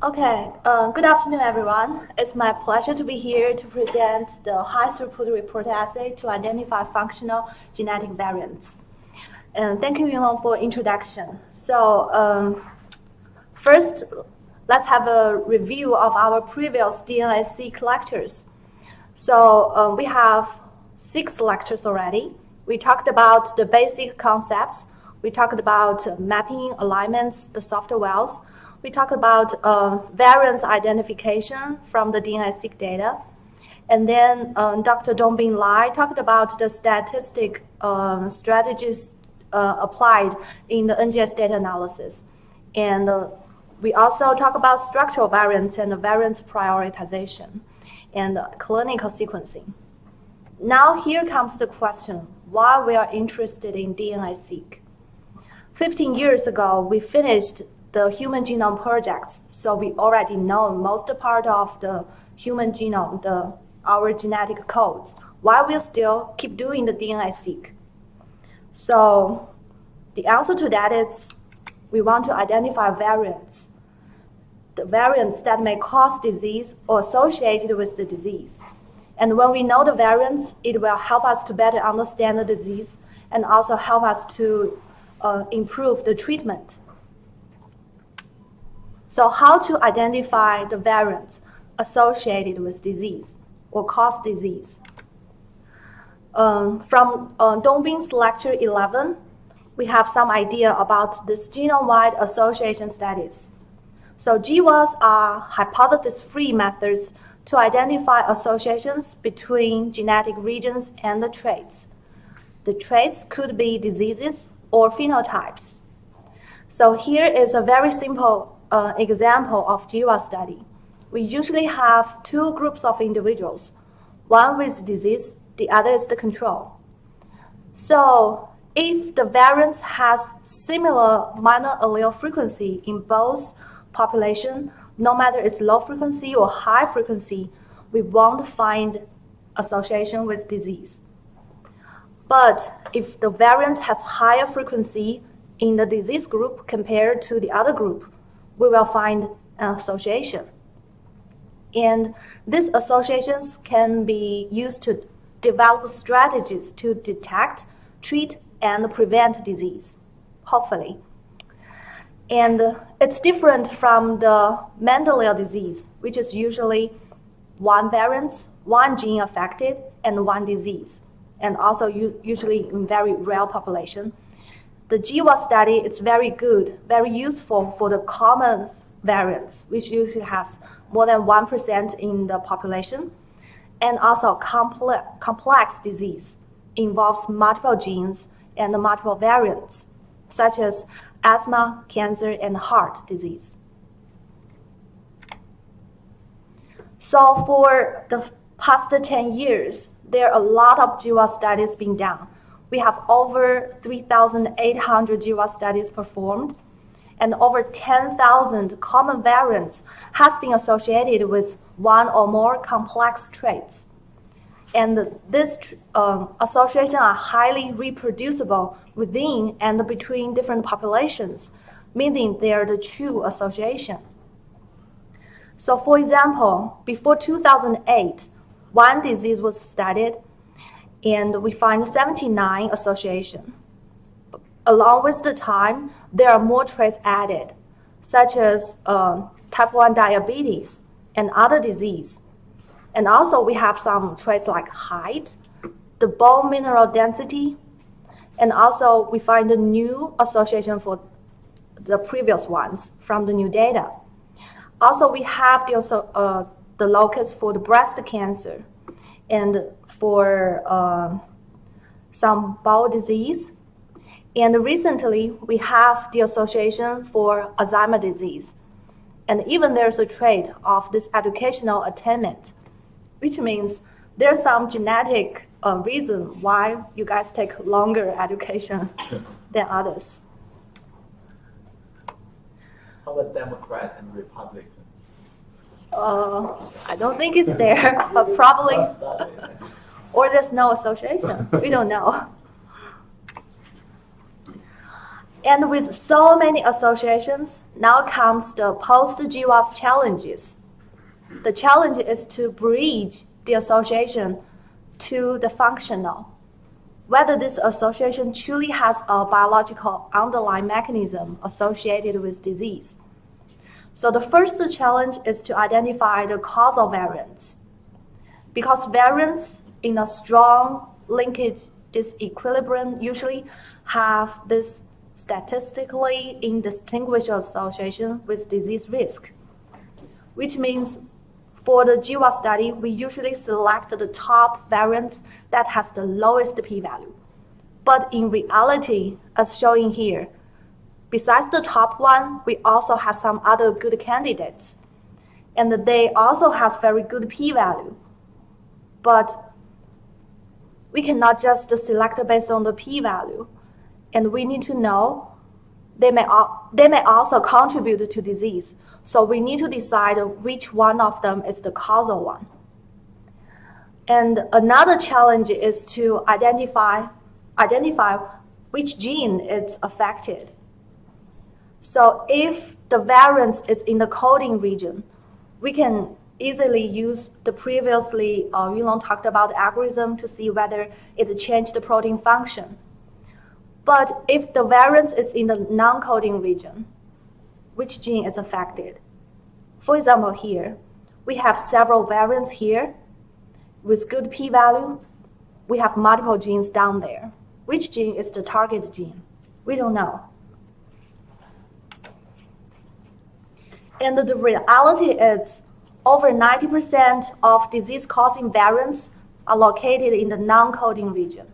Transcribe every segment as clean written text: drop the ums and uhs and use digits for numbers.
Okay, good afternoon, everyone. It's my pleasure to be here to present the high-throughput report assay to identify functional genetic variants. And thank you, Yunlong, for introduction. So first, let's have a review of our previous DNAseq lectures. So we have 6 lectures already. We talked about the basic concepts. We talked about mapping, alignments, the software wells. We talked about variance identification from the DNAseq data. And then Dr. Dongbin Lai talked about the statistic strategies applied in the NGS data analysis. And we also talk about structural variance and variance prioritization and clinical sequencing. Now here comes the question, why we are interested in DNAseq. 15 years ago, we finished the human genome projects, so we already know most part of the human genome, our genetic codes. Why we still keep doing the DNAseq? So the answer to that is we want to identify variants, the variants that may cause disease or associated with the disease. And when we know the variants, it will help us to better understand the disease and also help us to improve the treatment. So how to identify the variants associated with disease or cause disease? From Dongbin's lecture 11, we have some idea about this genome-wide association studies. So GWAS are hypothesis-free methods to identify associations between genetic regions and the traits. The traits could be diseases or phenotypes. So here is a very simple example of GWAS study. We usually have 2 groups of individuals, one with disease, the other is the control. So if the variance has similar minor allele frequency in both population, no matter it's low frequency or high frequency, we won't find association with disease. But if the variance has higher frequency in the disease group compared to the other group, we will find an association. And these associations can be used to develop strategies to detect, treat, and prevent disease, hopefully. And it's different from the Mendelian disease, which is usually 1 variant, 1 gene affected, and 1 disease, and also usually in very rare population. The GWAS study is very good, very useful for the common variants, which usually has more than 1% in the population, and also complex disease involves multiple genes and multiple variants, such as asthma, cancer, and heart disease. So for the past 10 years, there are a lot of GWAS studies being done. We have over 3,800 GWAS studies performed, and over 10,000 common variants has been associated with 1 or more complex traits. And these associations are highly reproducible within and between different populations, meaning they are the true association. So for example, before 2008, 1 disease was studied, and we find 79 associations. Along with the time, there are more traits added, such as type 1 diabetes and other disease. And also we have some traits like height, the bone mineral density, and also we find a new association for the previous ones from the new data. Also we have the locus for the breast cancer and for some bowel disease. And recently, we have the association for Alzheimer's disease. And even there's a trait of this educational attainment, which means there's some genetic reason why you guys take longer education than others. How about Democrats and Republicans? I don't think it's there, but probably, or there's no association. We don't know. And with so many associations, now comes the post-GWAS challenges. The challenge is to bridge the association to the functional, whether this association truly has a biological underlying mechanism associated with disease. So the first challenge is to identify the causal variants. Because variants in a strong linkage disequilibrium usually have this statistically indistinguishable association with disease risk, which means for the GWAS study, we usually select the top variants that has the lowest p-value. But in reality, as shown here, besides the top one, we also have some other good candidates. And they also have very good p-value. But we cannot just select based on the p-value. And we need to know they may also contribute to disease. So we need to decide which one of them is the causal one. And another challenge is to identify which gene is affected. So if the variance is in the coding region, we can easily use the previously Yulong talked about algorithm to see whether it changed the protein function. But if the variance is in the non-coding region, which gene is affected? For example, here, we have several variants here with good p-value. We have multiple genes down there. Which gene is the target gene? We don't know. And the reality is over 90% of disease-causing variants are located in the non-coding region.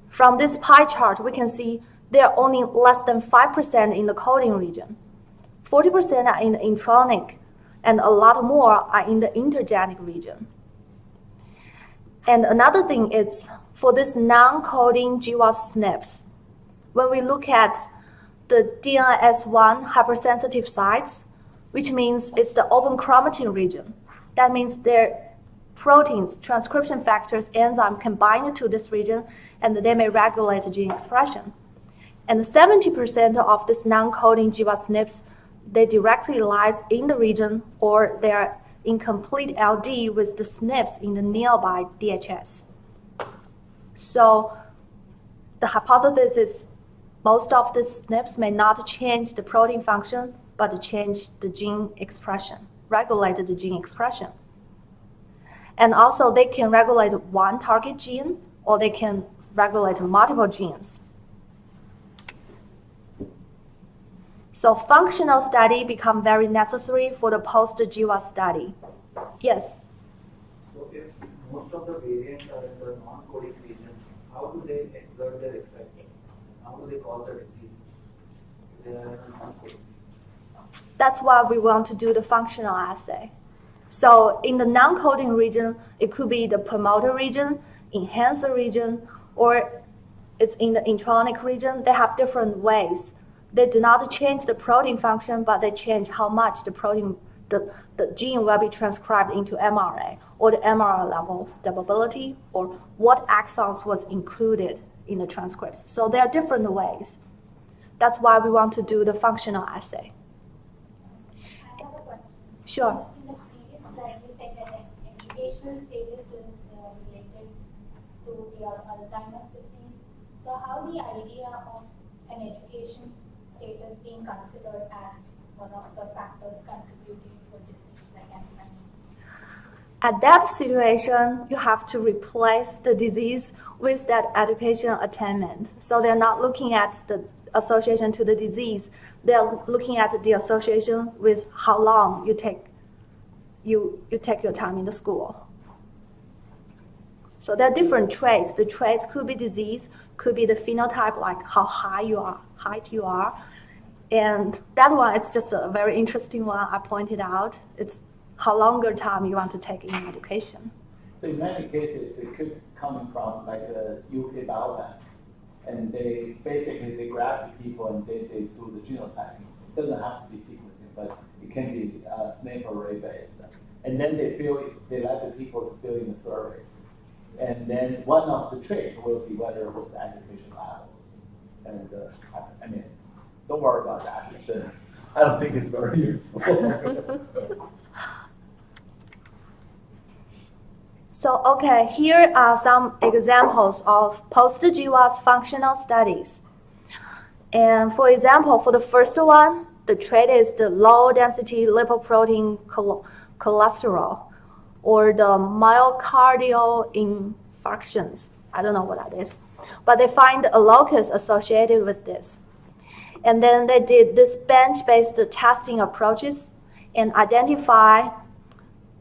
From this pie chart, we can see there are only less than 5% in the coding region. 40% are in the intronic, and a lot more are in the intergenic region. And another thing is, for this non-coding GWAS Snips, when we look at the DNAse-1 hypersensitive sites, which means it's the open chromatin region, that means their proteins, transcription factors, enzyme can bind to this region, and they may regulate gene expression. And 70% of this non-coding GWAS Snips, they directly lies in the region, or they're incomplete LD with the Snips in the nearby DHS. So the hypothesis is most of the Snips may not change the protein function, but change the gene expression, regulate the gene expression. And also they can regulate one target gene, or they can regulate multiple genes. So functional study become very necessary for the post-GWAS study. Yes? So if most of the variants are in the non-coding region, how do they exert their effect? How do they cause the disease? They are in the non-coding. That's why we want to do the functional assay. So in the non-coding region, it could be the promoter region, enhancer region, or it's in the intronic region. They have different ways. They do not change the protein function, but they change how much the protein, the gene will be transcribed into mRNA, or the mRNA level stability, or what exons was included in the transcripts. So there are different ways. That's why we want to do the functional assay. I have a question. Sure. In the previous slide, you said that educational status is related to the Alzheimer's disease. So how the idea of an education status being considered as one of the factors contributing to a disease like Alzheimer's? At that situation, you have to replace the disease with that education attainment. So they're not looking at the association to the disease. They're looking at the association with how long you take your time in the school. So there are different traits. The traits could be disease, could be the phenotype, like how height you are. And that one, it's just a very interesting one I pointed out. It's how longer time you want to take in education. So in many cases, it could come from like a UK biobank. And they basically grab the people and they do the genotyping. It doesn't have to be sequencing, but it can be SNP array based. And then they let the people to fill in the surveys. And then one of the traits will be whether it was the education levels. And I mean, don't worry about that. I don't think it's very useful. So, okay, here are some examples of post-GWAS functional studies. And for example, for the first one, the trait is the low-density lipoprotein cholesterol, or the myocardial infarctions. I don't know what that is. But they find a locus associated with this. And then they did this bench-based testing approaches and identify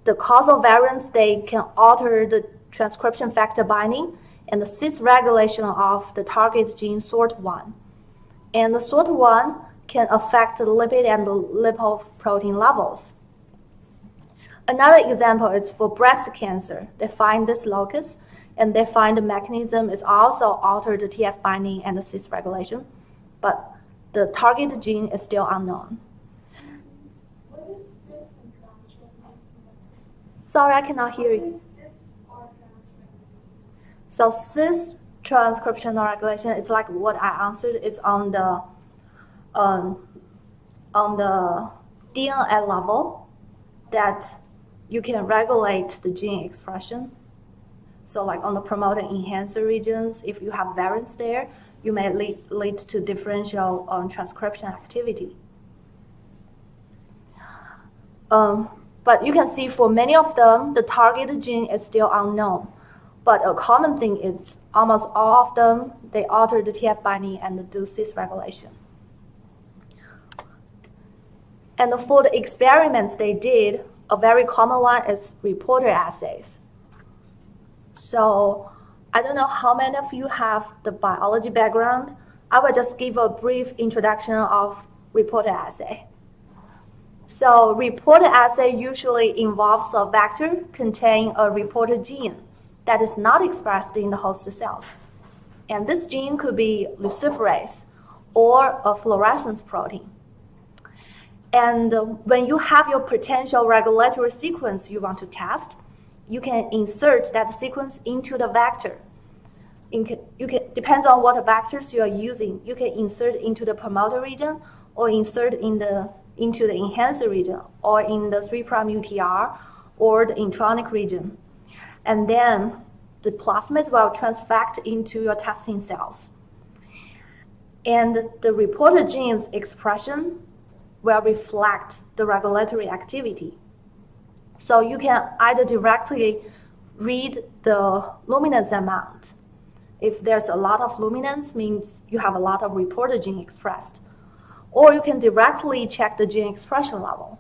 the causal variants. They can alter the transcription factor binding and the cis regulation of the target gene SORT1. And the SORT1 can affect the lipid and the lipoprotein levels. Another example is for breast cancer. They find this locus, and they find the mechanism is also altered the TF binding and the cis regulation, but the target gene is still unknown. What is cis and transcription? Sorry, I cannot hear you. What is cis or transcription? So cis transcriptional regulation, it's like what I answered. It's on the DNA level that you can regulate the gene expression. So like on the promoter enhancer regions, if you have variants there, you may lead to differential transcription activity. But you can see for many of them, the target gene is still unknown. But a common thing is almost all of them, they alter the TF binding and do cis regulation. And for the experiments they did, a very common one is reporter assays. So I don't know how many of you have the biology background. I will just give a brief introduction of reporter assay. So reporter assay usually involves a vector containing a reporter gene that is not expressed in the host cells. And this gene could be luciferase or a fluorescence protein. And when you have your potential regulatory sequence you want to test, you can insert that sequence into the vector. Depends on what vectors you are using. You can insert into the promoter region or insert into the enhancer region or in the 3' UTR or the intronic region. And then the plasmids will transfect into your testing cells. And the reporter gene's expression will reflect the regulatory activity. So you can either directly read the luminance amount. If there's a lot of luminance, means you have a lot of reporter gene expressed. Or you can directly check the gene expression level.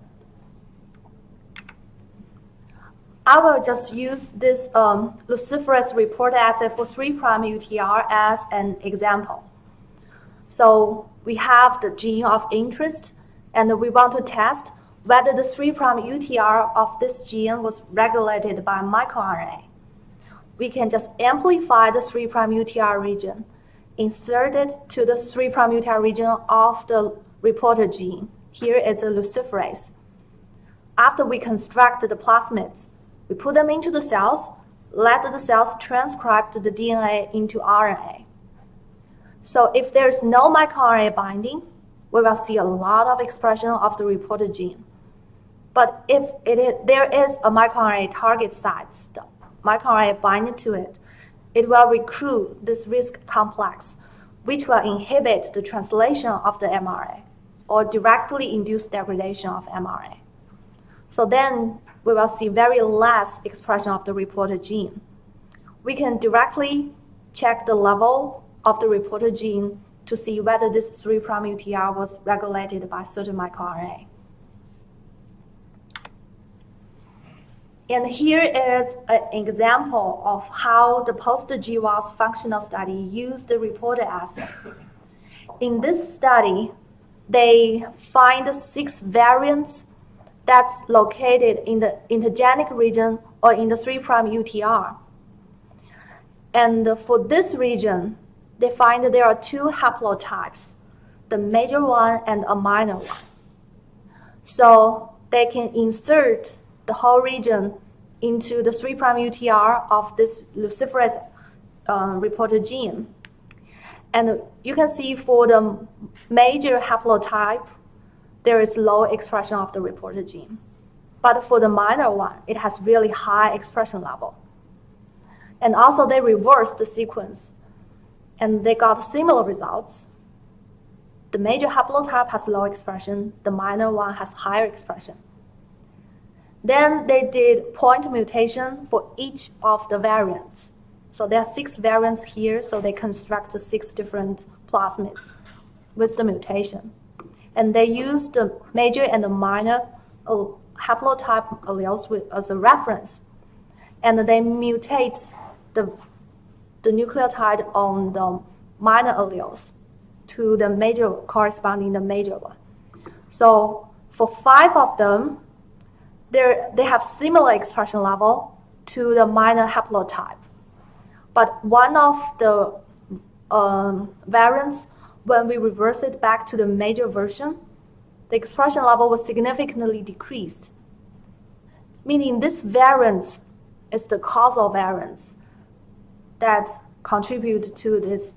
I will just use this luciferase reporter assay for 3' UTR as an example. So we have the gene of interest, and we want to test whether the 3' UTR of this gene was regulated by microRNA. We can just amplify the 3' UTR region, insert it to the 3' UTR region of the reporter gene. Here is a luciferase. After we construct the plasmids, we put them into the cells, let the cells transcribe the DNA into RNA. So if there's no microRNA binding, we will see a lot of expression of the reporter gene. But if there is a microRNA target site, the microRNA binding to it, it will recruit this risk complex, which will inhibit the translation of the mRNA or directly induce degradation of mRNA. So then we will see very less expression of the reporter gene. We can directly check the level of the reporter gene to see whether this 3' UTR was regulated by certain microRNA. And here is an example of how the post-GWAS functional study used the reporter assay. In this study, they find 6 variants that's located in the intergenic region or in the 3' UTR. And for this region, they find that there are 2 haplotypes, the major one and a minor one. So they can insert the whole region into the 3' UTR of this luciferase reporter gene. And you can see for the major haplotype, there is low expression of the reporter gene. But for the minor one, it has really high expression level. And also they reversed the sequence, and they got similar results. The major haplotype has low expression, the minor one has higher expression. Then they did point mutation for each of the variants. So there are 6 variants here, so they construct the 6 different plasmids with the mutation. And they used the major and the minor haplotype alleles as a reference. And they mutate the nucleotide on the minor alleles to the major corresponding the major one. So for 5 of them, they have similar expression level to the minor haplotype. But one of the variants, when we reverse it back to the major version, the expression level was significantly decreased. Meaning this variant is the causal variant that contribute to this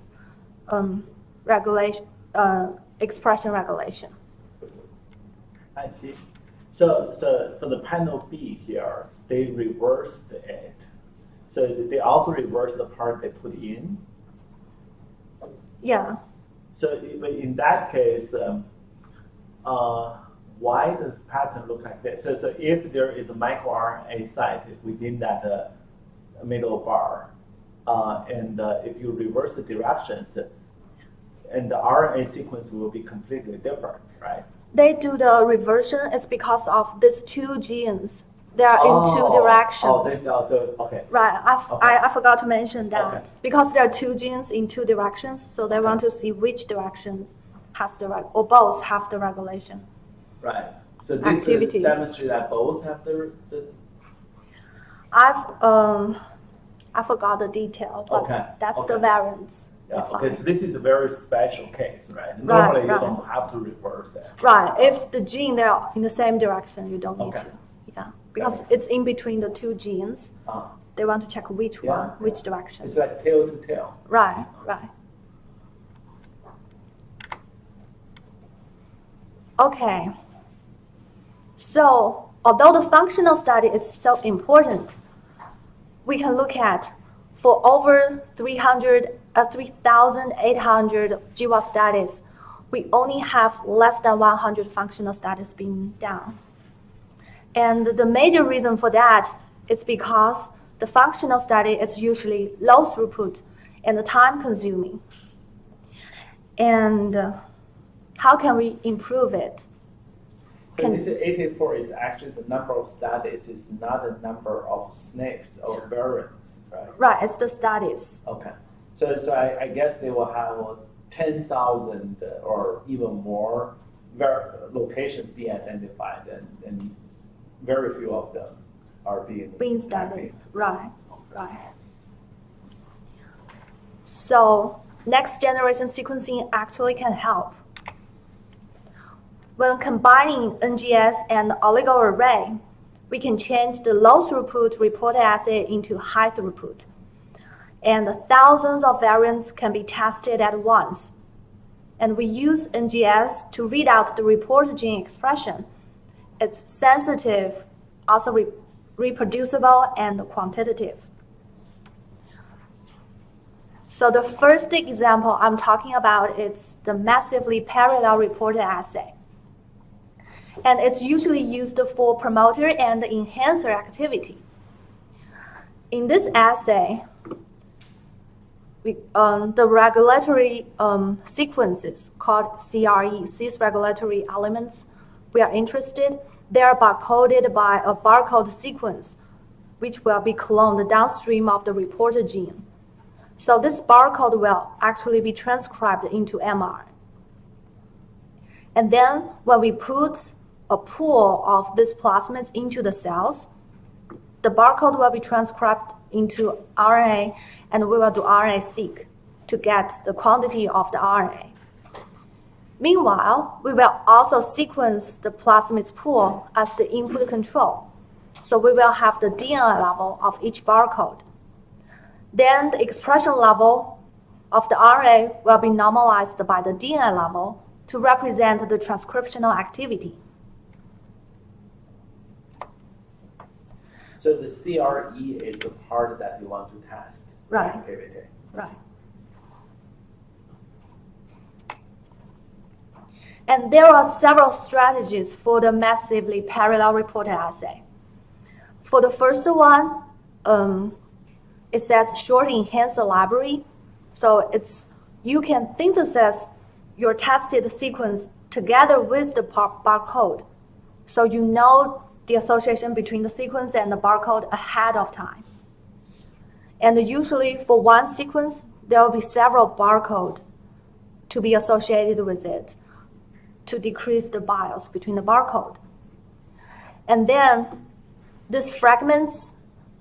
expression regulation. I see. So for the panel B here, they reversed it. So they also reversed the part they put in? Yeah. So in that case, why does the pattern look like this? So if there is a microRNA site within that middle bar, and if you reverse the directions, and the RNA sequence will be completely different, right? They do the reversion. It's because of these 2 genes. They are in 2 directions. Okay. Right. I forgot to mention that. Okay. Because there are 2 genes in 2 directions, so they want to see which direction has or both have the regulation. Right. So this activity. Demonstrate that both have the I forgot the detail, but Okay. that's Okay. the variance. Yeah, okay, so this is a very special case, right? Right, Normally you right. don't have to reverse it. Right. If the gene they are in the same direction, you don't need Okay. to. Yeah. Because it's in between the 2 genes. They want to check which Yeah. one, which direction. It's like tail to tail. Right, right. Okay. So, although the functional study is so important, we can look at for over 3,800 GWAS studies, we only have less than 100 functional studies being done. And the major reason for that is because the functional study is usually low throughput and time consuming. And how can we improve it? So this 84 is actually the number of studies, it's not the number of Snips or variants, right? Right, it's the studies. Okay. So I guess they will have 10,000 or even more locations being identified, and very few of them are being studied. Right, right. So next generation sequencing actually can help. When combining NGS and oligoarray, we can change the low throughput reporter assay into high throughput. And thousands of variants can be tested at once. And we use NGS to read out the reporter gene expression. It's sensitive, also reproducible, and quantitative. So the first example I'm talking about is the massively parallel reporter assay. And it's usually used for promoter and enhancer activity. In this assay, the regulatory sequences called CRE, cis regulatory elements, we are interested, they are barcoded by a barcode sequence, which will be cloned downstream of the reporter gene. So this barcode will actually be transcribed into MR. And then when we put a pool of these plasmids into the cells, the barcode will be transcribed into RNA, and we will do RNA-seq to get the quantity of the RNA. Meanwhile, we will also sequence the plasmid pool as the input control. So we will have the DNA level of each barcode. Then the expression level of the RNA will be normalized by the DNA level to represent the transcriptional activity. So the CRE is the part that you want to test. Right. Activity. Right. And there are several strategies for the massively parallel reporter assay. For the first one, it says short enhancer library. So you can synthesize your tested sequence together with the barcode. So you know the association between the sequence and the barcode ahead of time. And usually for one sequence, there will be several barcodes to be associated with it to decrease the bias between the barcode. And then these fragments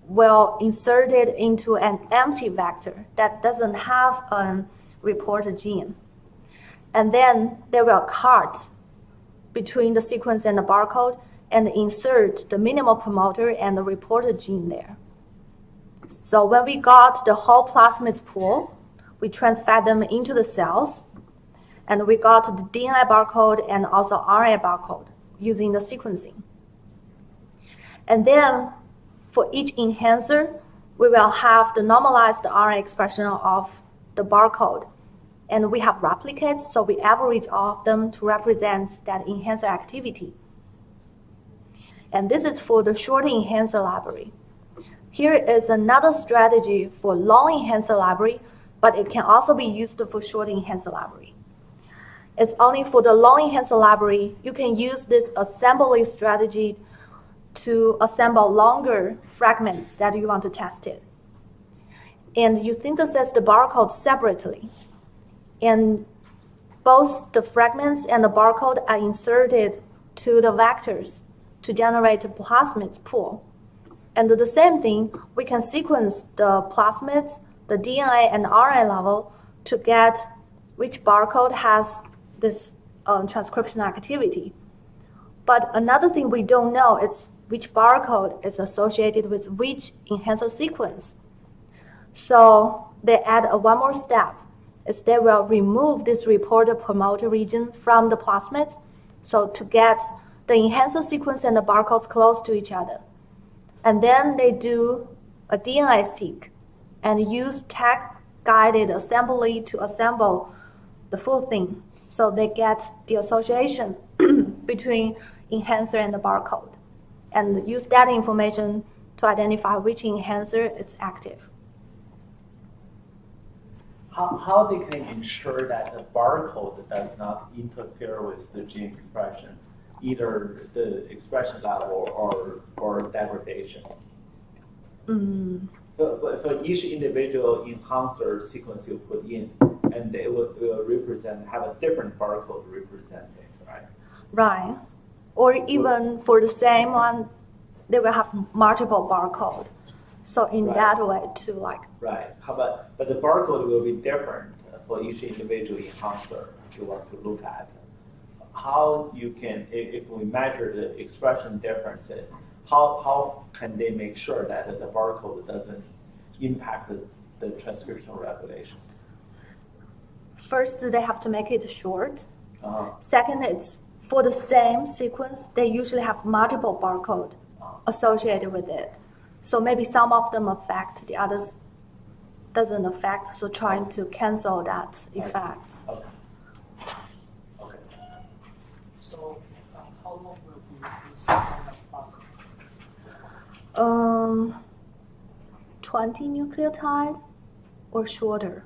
will insert it into an empty vector that doesn't have a reporter gene. And then they will cut between the sequence and the barcode and insert the minimal promoter and the reporter gene there. So when we got the whole plasmids pool, we transferred them into the cells, and we got the DNA barcode and also RNA barcode using the sequencing. And then for each enhancer, we will have the normalized RNA expression of the barcode. And we have replicates, so we average all of them to represent that enhancer activity. And this is for the short enhancer library. Here is another strategy for long enhancer library, but it can also be used for short enhancer library. It's only for the long enhancer library, you can use this assembly strategy to assemble longer fragments that you want to test it. And you synthesize the barcode separately. And both the fragments and the barcode are inserted to the vectors to generate a plasmids pool. And the same thing, we can sequence the plasmids, the DNA and RNA level to get which barcode has this transcription activity. But another thing we don't know is which barcode is associated with which enhancer sequence. So they add one more step, is they will remove this reporter promoter region from the plasmids, so to get the enhancer sequence and the barcodes close to each other. And then they do a DNA-seq and use tag-guided assembly to assemble the full thing. So they get the association between enhancer and the barcode and use that information to identify which enhancer is active. How they can ensure that the barcode does not interfere with the gene expression, either the expression level or degradation? For each individual enhancer sequence you put in, and they will have a different barcode representing, right? Right. Or even for the same one, they will have multiple barcode. So in that way too, like. Right. But the barcode will be different for each individual enhancer you want to look at. How you can, if we measure the expression differences, how can they make sure that the barcode doesn't impact the transcriptional regulation? First, they have to make it short. Second, it's for the same sequence, they usually have multiple barcode associated with it. So maybe some of them affect, the others doesn't affect, so trying to cancel that effect. Okay. So how long will be this barcode? 20 nucleotide or shorter.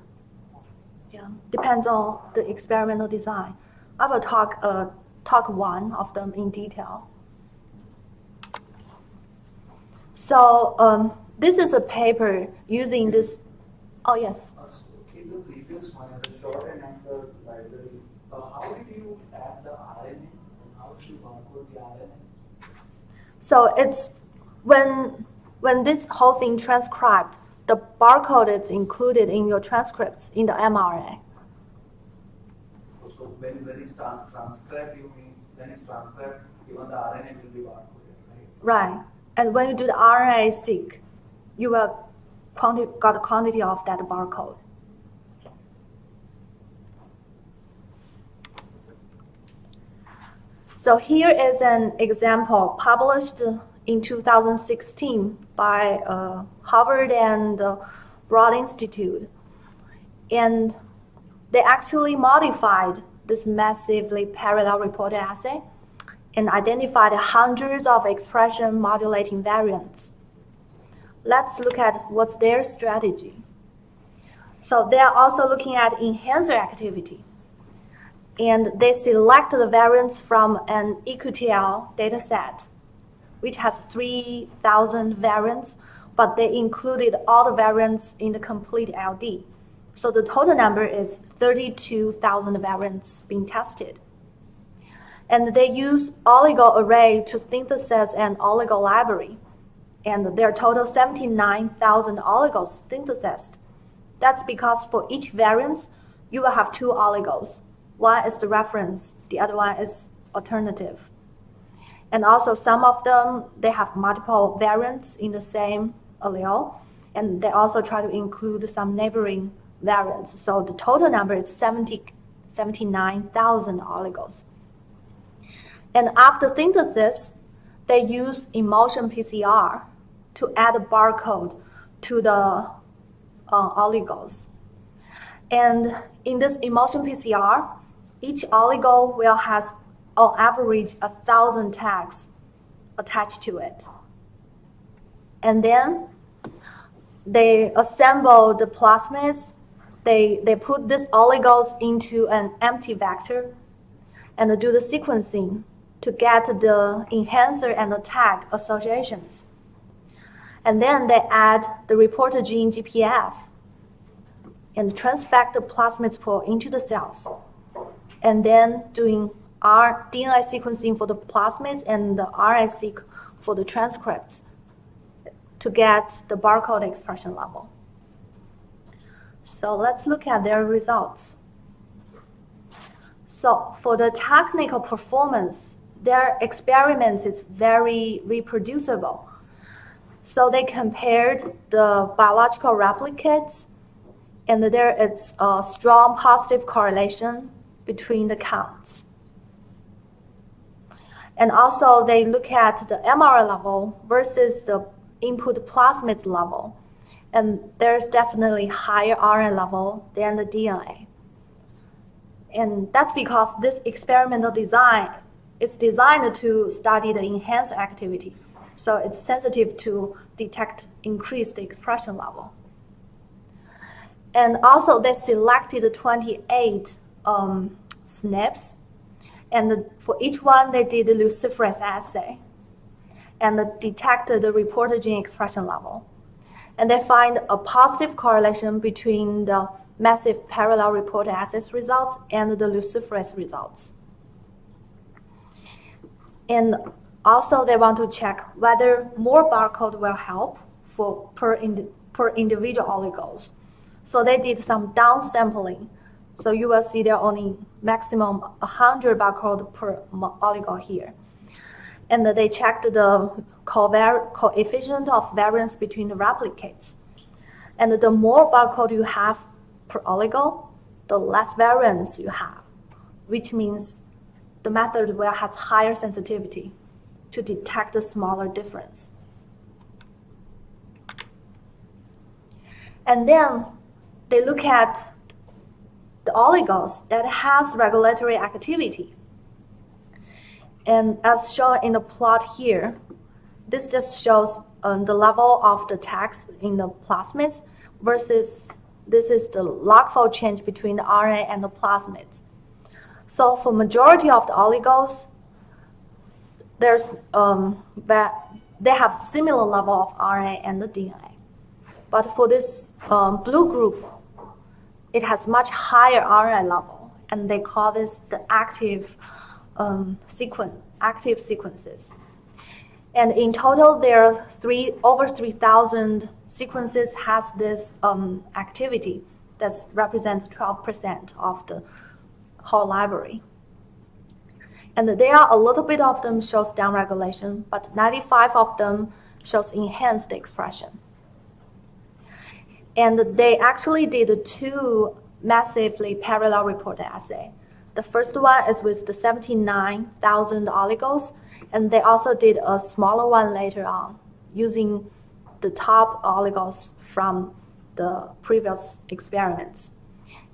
Yeah, depends on the experimental design. I will talk one of them in detail. So this is a paper using this. Oh yes. In the previous one, the short enhancer library, how did you add the RNA and how did you barcode the RNA? So it's when this whole thing transcribed, the barcode is included in your transcripts in the mRNA. So when it's transcribed, you mean when it's transcribed, even the RNA will be barcoded, right? Right. And when you do the RNA-seq, you will got a quantity of that barcode. So here is an example published in 2016 by Harvard and Broad Institute. And they actually modified this massively parallel reporter assay and identified hundreds of expression modulating variants. Let's look at what's their strategy. So they are also looking at enhancer activity. And they select the variants from an EQTL dataset, which has 3,000 variants, but they included all the variants in the complete LD. So the total number is 32,000 variants being tested. And they use oligo array to synthesize an oligo library. And there are total 79,000 oligos synthesized. That's because for each variant, you will have 2 oligos. One is the reference, the other one is alternative. And also some of them, they have multiple variants in the same allele, and they also try to include some neighboring variants. So the total number is 79,000 oligos. And after synthesis, they use emulsion PCR to add a barcode to the oligos. And in this emulsion PCR, each oligo will have, on average, 1,000 tags attached to it. And then they assemble the plasmids. They put these oligos into an empty vector and do the sequencing to get the enhancer and the tag associations. And then they add the reporter gene GPF and transfect the plasmid pool into the cells. And then doing DNA sequencing for the plasmids and the RNA-seq for the transcripts to get the barcode expression level. So let's look at their results. So for the technical performance, their experiment is very reproducible. So they compared the biological replicates, and there is a strong positive correlation between the counts. And also they look at the mRNA level versus the input plasmid level. And there's definitely higher RNA level than the DNA. And that's because this experimental design is designed to study the enhanced activity. So it's sensitive to detect increased expression level. And also they selected 28 Snips, and for each one they did a luciferase assay and detected the reporter gene expression level. And they find a positive correlation between the massive parallel reporter assays results and the luciferase results. And also they want to check whether more barcode will help for per individual oligos. So they did some downsampling. So you will see there are only maximum 100 barcode per oligo here. And they checked the coefficient of variance between the replicates. And the more barcode you have per oligo, the less variance you have, which means the method will have higher sensitivity to detect a smaller difference. And then they look at the oligos that has regulatory activity. And as shown in the plot here, this just shows the level of the tags in the plasmids versus this is the log-fold change between the RNA and the plasmids. So for majority of the oligos, there's they have similar level of RNA and the DNA. But for this blue group, it has much higher RNA level, and they call this the active sequences. And in total, there are over 3,000 sequences has this activity that represents 12% of the whole library. And there are a little bit of them shows downregulation, but 95 of them shows enhanced expression. And they actually did 2 massively parallel reporter assay. The first one is with the 79,000 oligos, and they also did a smaller one later on, using the top oligos from the previous experiments.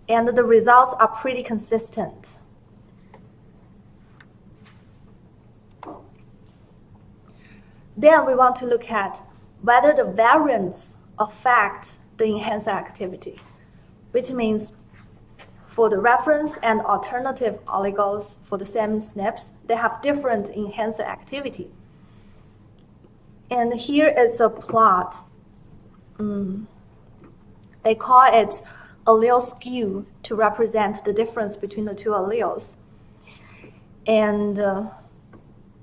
And the results are pretty consistent. Then we want to look at whether the variants affect the enhancer activity, which means for the reference and alternative oligos for the same Snips, they have different enhancer activity. And here is a plot. They call it allele skew to represent the difference between the two alleles. And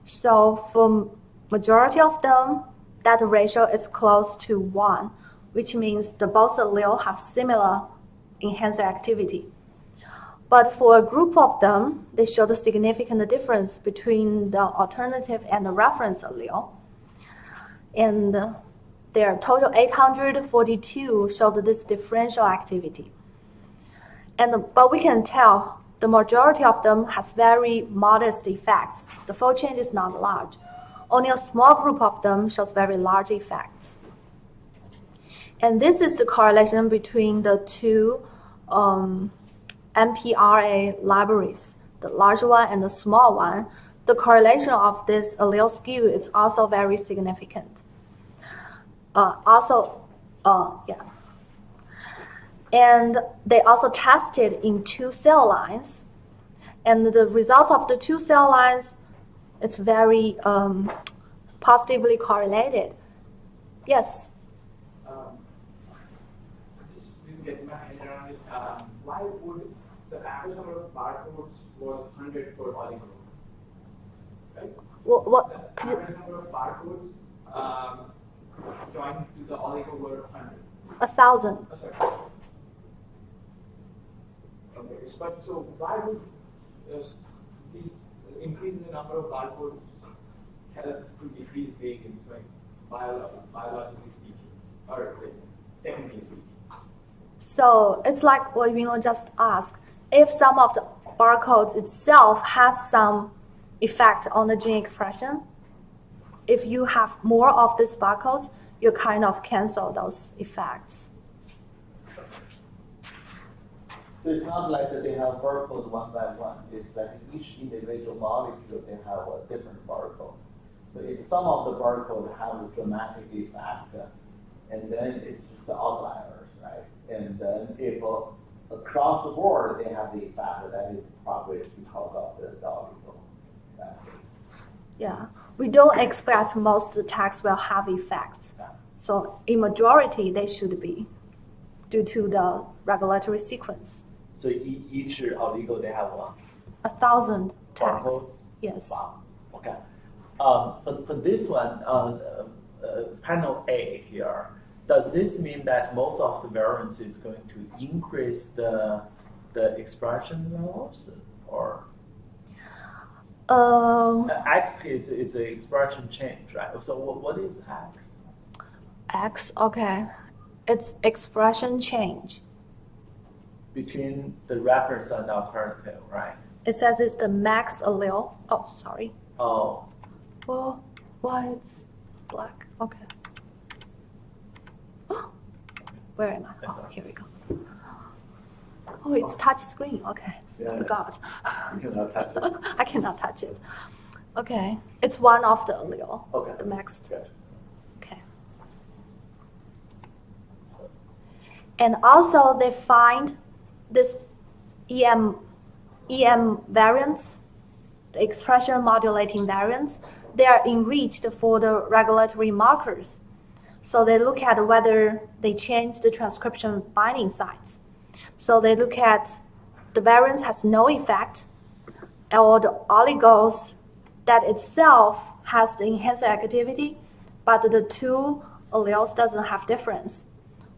so for majority of them, that ratio is close to 1, which means the both alleles have similar enhancer activity. But for a group of them, they showed a significant difference between the alternative and the reference allele. And their total 842 showed this differential activity. But we can tell the majority of them has very modest effects. The fold change is not large. Only a small group of them shows very large effects. And this is the correlation between the two MPRA libraries, the large one and the small one. The correlation of this allele skew is also very significant. And they also tested in 2 cell lines. And the results of the 2 cell lines, it's very positively correlated. Yes? Just getting my head around it, why would the average number of barcodes was 100 for oligo? Right? What the average number of barcodes joined to the oligo were 100. 1,000. Oh, sorry. Okay, but so why would these increase in the number of barcodes help to decrease variance, like biologically speaking, or technically speaking? So it's like what just asked. If some of the barcodes itself has some effect on the gene expression, if you have more of these barcodes, you kind of cancel those effects. So it's not like that they have barcode one by one. It's like each individual molecule, they have a different barcode. So if some of the barcodes have a dramatic effect, and then it's just the outliers, right? And then if across the board they have the effect, that is probably because of the oligo. Yeah, we don't expect most of the tags will have effects. Yeah. So in majority, they should be due to the regulatory sequence. So each oligo they have 1,000 tags. barcode? Yes. Wow. Okay. For this one, panel A here, does this mean that most of the variance is going to increase the expression levels, or? X is the expression change, right? So what is X? X, okay. It's expression change. Between the reference and alternative, right? It says it's the max allele. Oh, sorry. Oh. Well, why it's black? Okay. Where am I? Oh, here we go. Oh, it's touch screen. Okay. Yeah. I forgot. You cannot touch it. I cannot touch it. Okay. It's one of the allele. Okay. The max. Good. Okay. And also they find this EM variants, the expression modulating variants, they are enriched for the regulatory markers. So they look at whether they change the transcription binding sites. So they look at the variant has no effect, or the oligos that itself has the enhancer activity, but the two alleles doesn't have difference.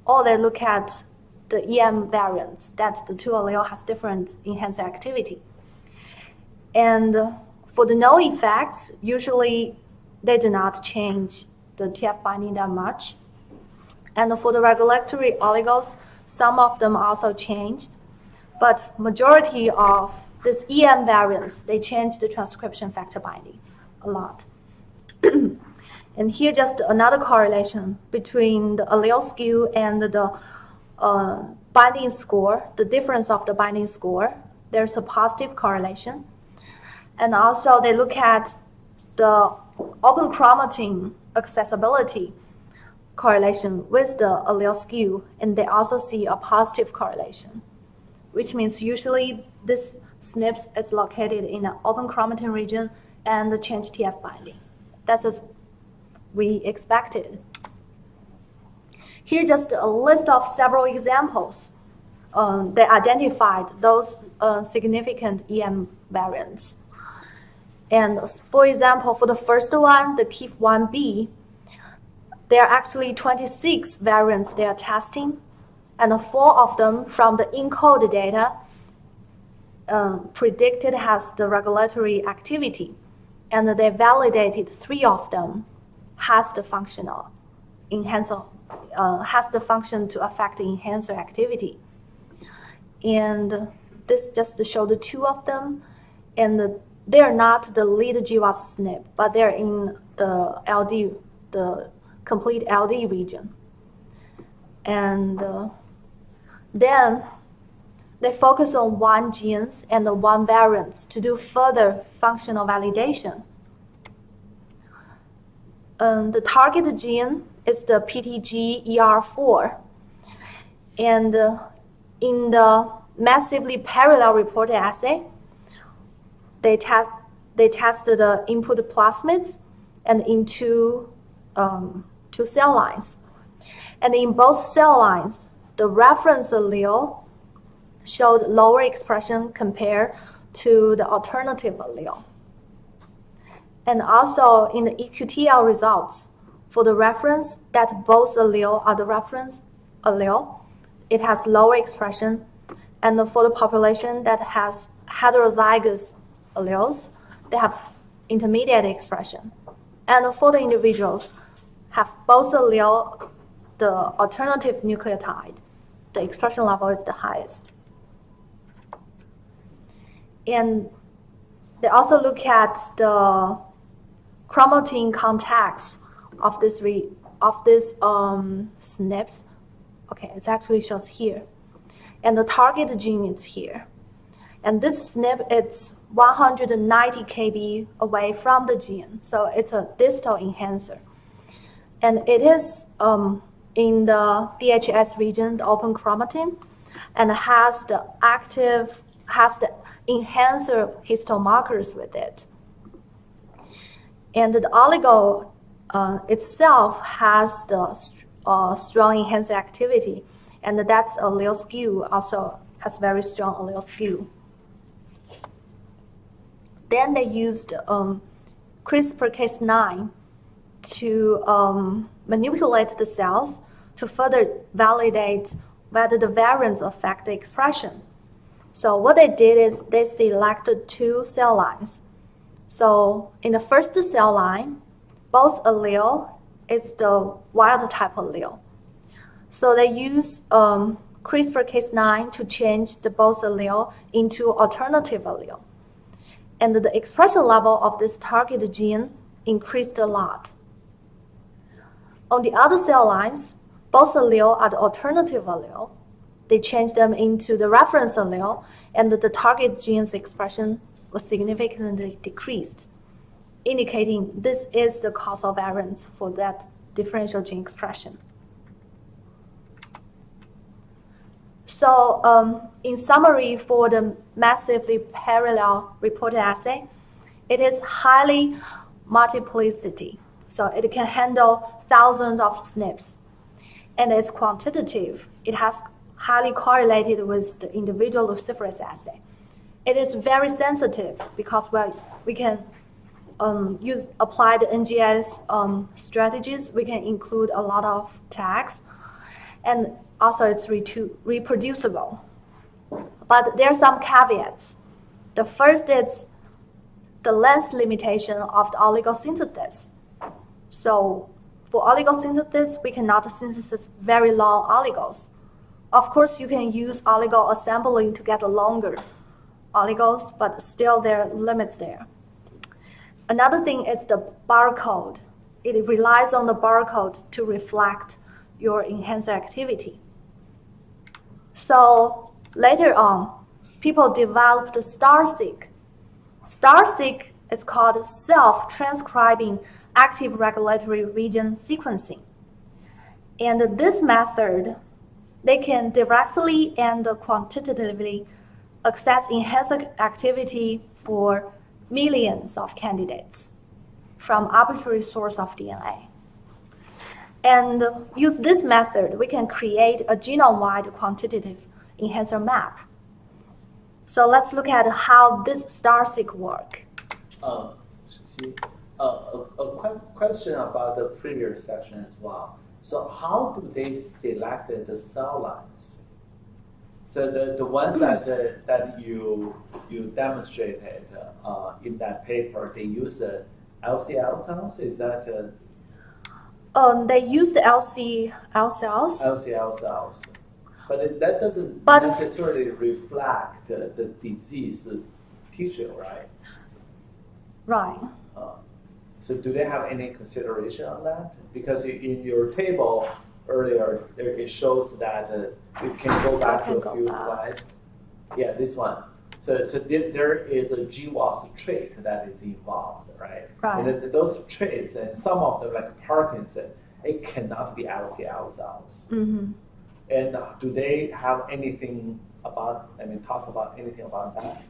Or they look at the EM variants that the two allele has different enhancer activity. And for the no effects, usually they do not change the TF binding that much. And for the regulatory oligos, some of them also change, but majority of these EM variants, they change the transcription factor binding a lot. And here just another correlation between the allele skew and the binding score, the difference of the binding score. There's a positive correlation. And also they look at the open chromatin accessibility correlation with the allele skew, and they also see a positive correlation, which means usually this Snips is located in an open chromatin region and the change TF binding. That's as we expected. Here just a list of several examples. They identified those significant EM variants. And for example, for the first one, the KIF1B, there are actually 26 variants they are testing, and 4 of them from the ENCODE data predicted has the regulatory activity, and they validated 3 of them has the functional enhancer, has the function to affect the enhancer activity. And this just to show the 2 of them, and they are not the lead GWAS SNP, but they're in the LD, the complete LD region. And then they focus on 1 genes and 1 variant to do further functional validation. The target gene is the PTG-ER4. And in the massively parallel reporter assay, they tested the input plasmids and in 2 cell lines. And in both cell lines, the reference allele showed lower expression compared to the alternative allele. And also in the EQTL results, for the reference that both allele are the reference allele, it has lower expression. And for the population that has heterozygous alleles, they have intermediate expression. And for the individuals have both allele, the alternative nucleotide, the expression level is the highest. And they also look at the chromatin contacts of this Snips. Okay, it actually shows here. And the target gene is here. And this SNP is 190 kb away from the gene, so it's a distal enhancer. And it is in the DHS region, the open chromatin, and has the enhancer histomarkers with it. And the oligo itself has the strong enhancer activity, and that's allele skew, also has very strong allele skew. Then they used CRISPR-Cas9 to manipulate the cells to further validate whether the variants affect the expression. So what they did is they selected 2 cell lines. So in the first cell line, both allele is the wild type allele. So they use CRISPR-Cas9 to change the both allele into alternative allele. And the expression level of this target gene increased a lot. On the other cell lines, both allele are the alternative allele. They changed them into the reference allele, and the target gene's expression was significantly decreased, indicating this is the causal variant for that differential gene expression. So in summary, for the massively parallel reporter assay, it is highly multiplicity. So it can handle thousands of SNPs. And it's quantitative. It has highly correlated with the individual luciferase assay. It is very sensitive because we can apply the NGS strategies. We can include a lot of tags. And also, it's reproducible. But there are some caveats. The first is the length limitation of the oligosynthesis. So for oligosynthesis, we cannot synthesize very long oligos. Of course, you can use oligo assembling to get longer oligos, but still there are limits there. Another thing is the barcode. It relies on the barcode to reflect your enhancer activity. So later on, people developed StarSeq. StarSeq is called self-transcribing active regulatory region sequencing. And this method, they can directly and quantitatively access enhancer activity for millions of candidates from arbitrary source of DNA. And use this method, we can create a genome-wide quantitative enhancer map. So let's look at how this StarSeq work. A question about the previous section as well. So how do they select the cell lines? So the ones that you demonstrated in that paper, they use LCL cells. Is that? They use the LCL cells. LCL cells, but that doesn't necessarily reflect the disease tissue, right? Right. So do they have any consideration on that? Because in your table earlier, it shows that you can go back to a few slides. Yeah, this one. So there is a GWAS trait that is involved, right? Right. And those traits, and some of them, like Parkinson, it cannot be LCL cells. Mm-hmm. And do they have anything about, talk about anything about that?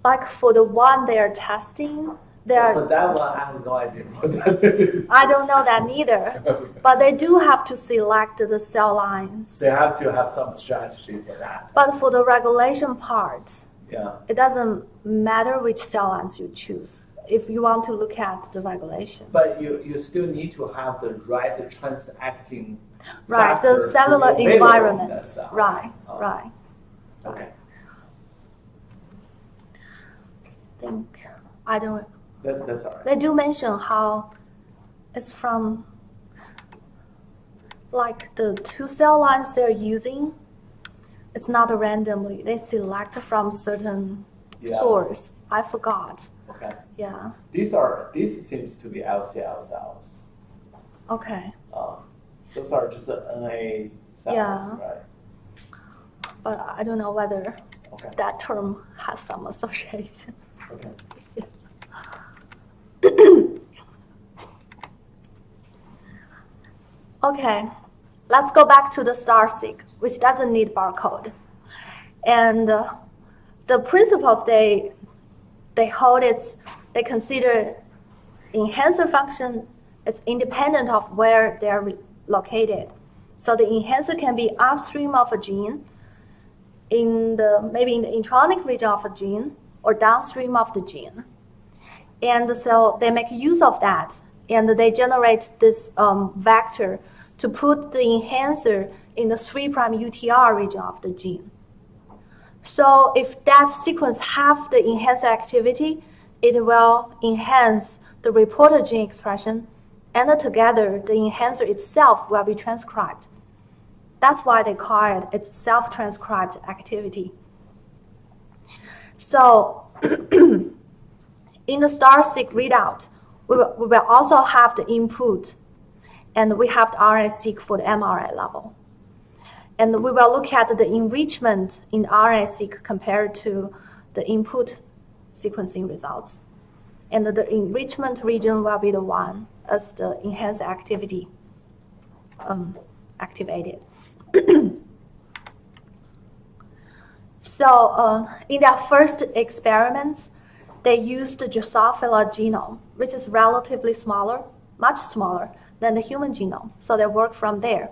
Like for the one they are testing, For that one, I have no idea what that is. I don't know that neither, but they do have to select the cell lines. They have to have some strategy for that. But for the regulation part, Yeah. it doesn't matter which cell lines you choose if you want to look at the regulation. But you still need to have the right transacting Right, the factors cellular to be available in that environment. cell. Right, Oh. right. Okay. I don't. That's all right. They do mention how it's from like the two cell lines they're using. It's not randomly. They select from certain source. I forgot. Okay. Yeah. These seems to be LCL cells. Okay. Those are just the NA cells, Yeah. right? But I don't know whether Okay. that term has some association. Okay. Okay, let's go back to the StarSeq, which doesn't need barcode. And the principles they hold they consider enhancer function is independent of where they're located. So the enhancer can be upstream of a gene, maybe in the intronic region of a gene, or downstream of the gene. And so they make use of that, and they generate this vector to put the enhancer in the 3' UTR region of the gene. So if that sequence have the enhancer activity, it will enhance the reporter gene expression, and together the enhancer itself will be transcribed. That's why they call it its self-transcribed activity. So in the StarSeq readout, we will also have the input, and we have the RNA-seq for the mRNA level. And we will look at the enrichment in RNA-seq compared to the input sequencing results. And the enrichment region will be the one as the enhanced activity activated. So in their first experiments, they used the Drosophila genome, which is relatively smaller, much smaller than the human genome. So they work from there.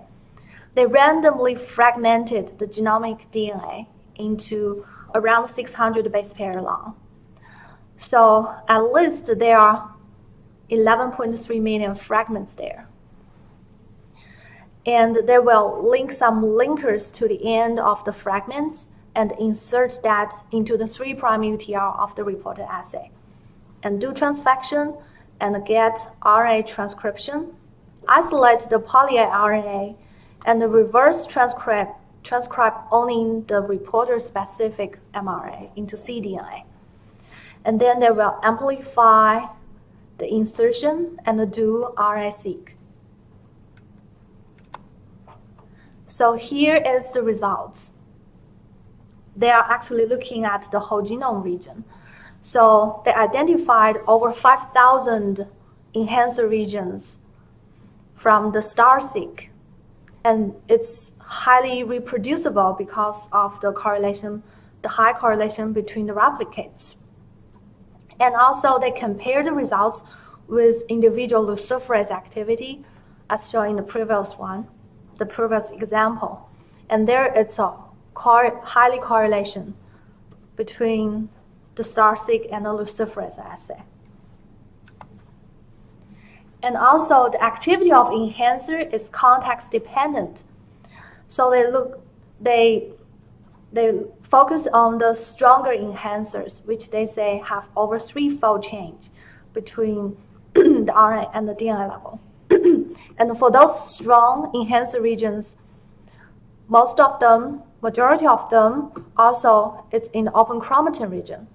They randomly fragmented the genomic DNA into around 600 base pair long. So at least there are 11.3 million fragments there. And they will link some linkers to the end of the fragments and insert that into the 3' UTR of the reported assay, and do transfection and get RNA transcription, isolate the poly-RNA, and reverse transcribe transcribe only the reporter-specific mRNA into cDNA. And then they will amplify the insertion and do RNA-seq. So here is the results. They are actually looking at the whole genome region. So they identified over 5,000 enhancer regions from the star-seq. And it's highly reproducible because of the correlation, the high correlation between the replicates. And also they compare the results with individual luciferase activity, as shown in the previous one, the previous example. And there it's a highly correlation between the star-seq and the luciferase assay. And also the activity of enhancer is context dependent. So they focus on the stronger enhancers, which they say have over 3-fold change between the RNA and the DNA level. And for those strong enhancer regions, majority of them also is in the open chromatin region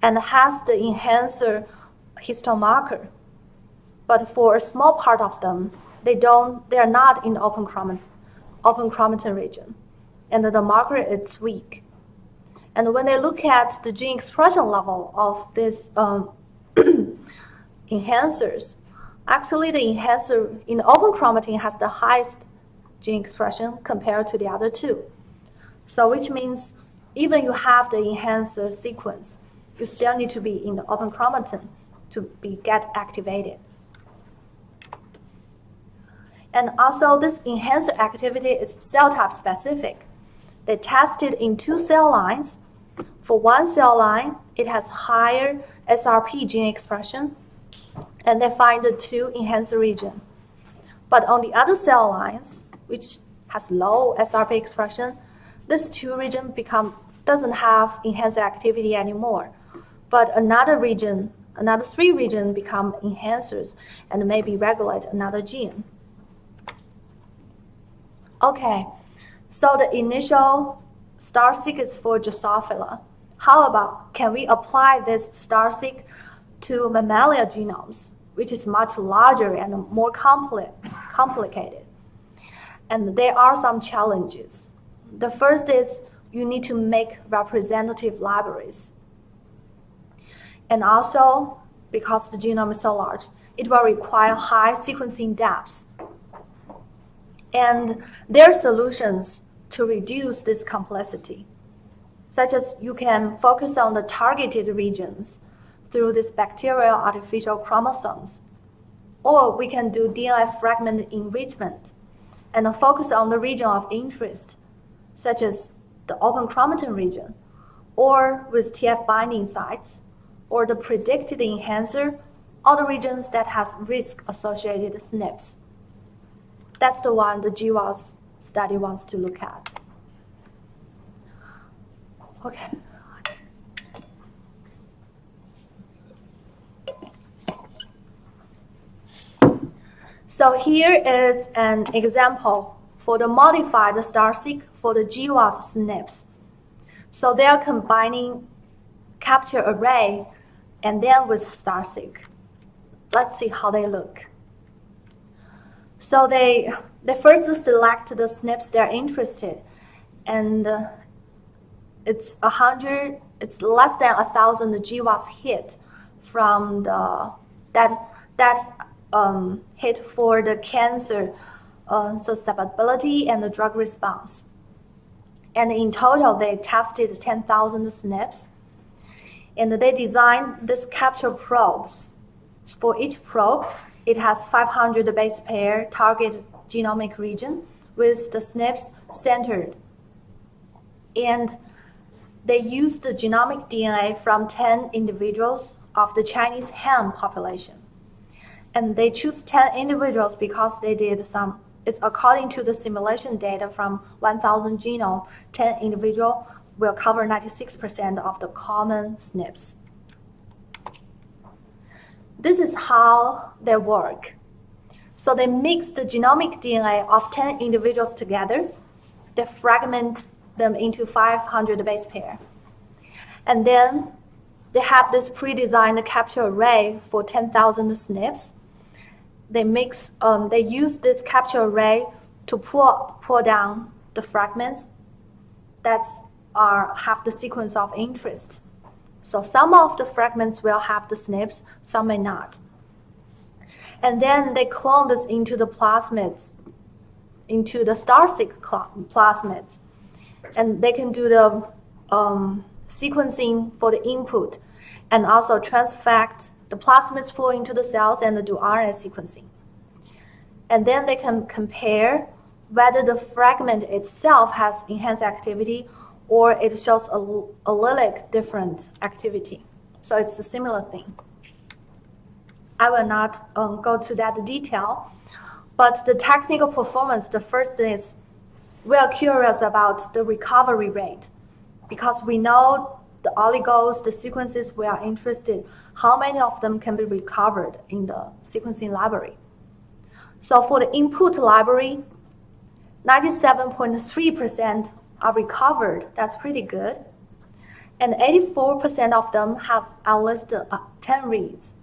and has the enhancer histone marker. But for a small part of them, they are not in the open chromatin region, and the marker is weak. And when they look at the gene expression level of these enhancers, actually the enhancer in the open chromatin has the highest gene expression compared to the other two. So which means even you have the enhancer sequence, you still need to be in the open chromatin to get activated. And also this enhancer activity is cell type specific. They tested in 2 cell lines. For one cell line, it has higher SRP gene expression, and they find the 2 enhancer region. But on the other cell lines, which has low SRP expression, this 2 region doesn't have enhancer activity anymore. But another 3 region become enhancers and maybe regulate another gene. Okay, so the initial star-seq is for Drosophila. How about, can we apply this star-seq to mammalia genomes, which is much larger and more complicated? And there are some challenges. The first is you need to make representative libraries. And also, because the genome is so large, it will require high sequencing depths. And there are solutions to reduce this complexity, such as you can focus on the targeted regions through this bacterial artificial chromosomes. Or we can do DNA fragment enrichment and focus on the region of interest, such as the open chromatin region, or with TF binding sites, or the predicted enhancer, or the regions that has risk-associated Snips. That's the one the GWAS study wants to look at. Okay. So here is an example for the modified star-seq for the GWAS Snips. So they are combining capture array and then with star-seq. Let's see how they look. So they first select the Snips they're interested, and it's less than 1,000 GWAS hit from that hit for the cancer susceptibility and the drug response. And in total, they tested 10,000 Snips, and they designed this capture probes. For each probe, it has 500 base pair target genomic region with the Snips centered. And they used the genomic DNA from 10 individuals of the Chinese Han population. And they choose 10 individuals because they did it's according to the simulation data from 1,000 genome, 10 individual will cover 96% of the common Snips. This is how they work. So they mix the genomic DNA of 10 individuals together, they fragment them into 500 base pair. And then they have this pre-designed capture array for 10,000 SNPs. They use this capture array to pull down the fragments that have the sequence of interest. So some of the fragments will have the SNPs, some may not. And then they clone this into the plasmids, into the star-seq plasmids. And they can do the sequencing for the input and also transfect the plasmids pull into the cells and do RNA sequencing. And then they can compare whether the fragment itself has enhanced activity or it shows allelic different activity. So it's a similar thing. I will not go to that detail, but the technical performance, the first thing is we are curious about the recovery rate because we know the oligos, the sequences we are interested, how many of them can be recovered in the sequencing library. So for the input library, 97.3% are recovered. That's pretty good. And 84% of them have at least 10 reads.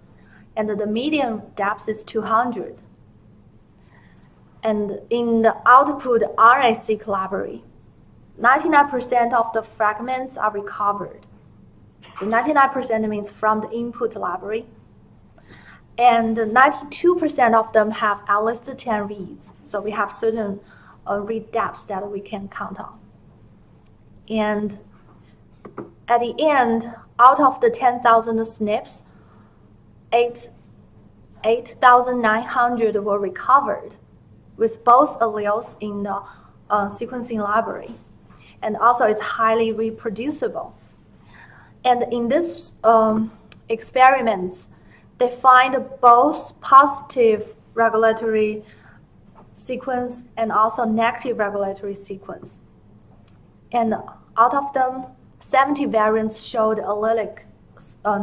And the median depth is 200. And in the output RNA-seq library, 99% of the fragments are recovered. The 99% means from the input library. And 92% of them have at least 10 reads. So we have certain read depths that we can count on. And at the end, out of the 10,000 SNPs, 8,900 were recovered with both alleles in the sequencing library. And also it's highly reproducible. And in this experiments, they find both positive regulatory sequence and also negative regulatory sequence. And out of them, 70 variants showed allelic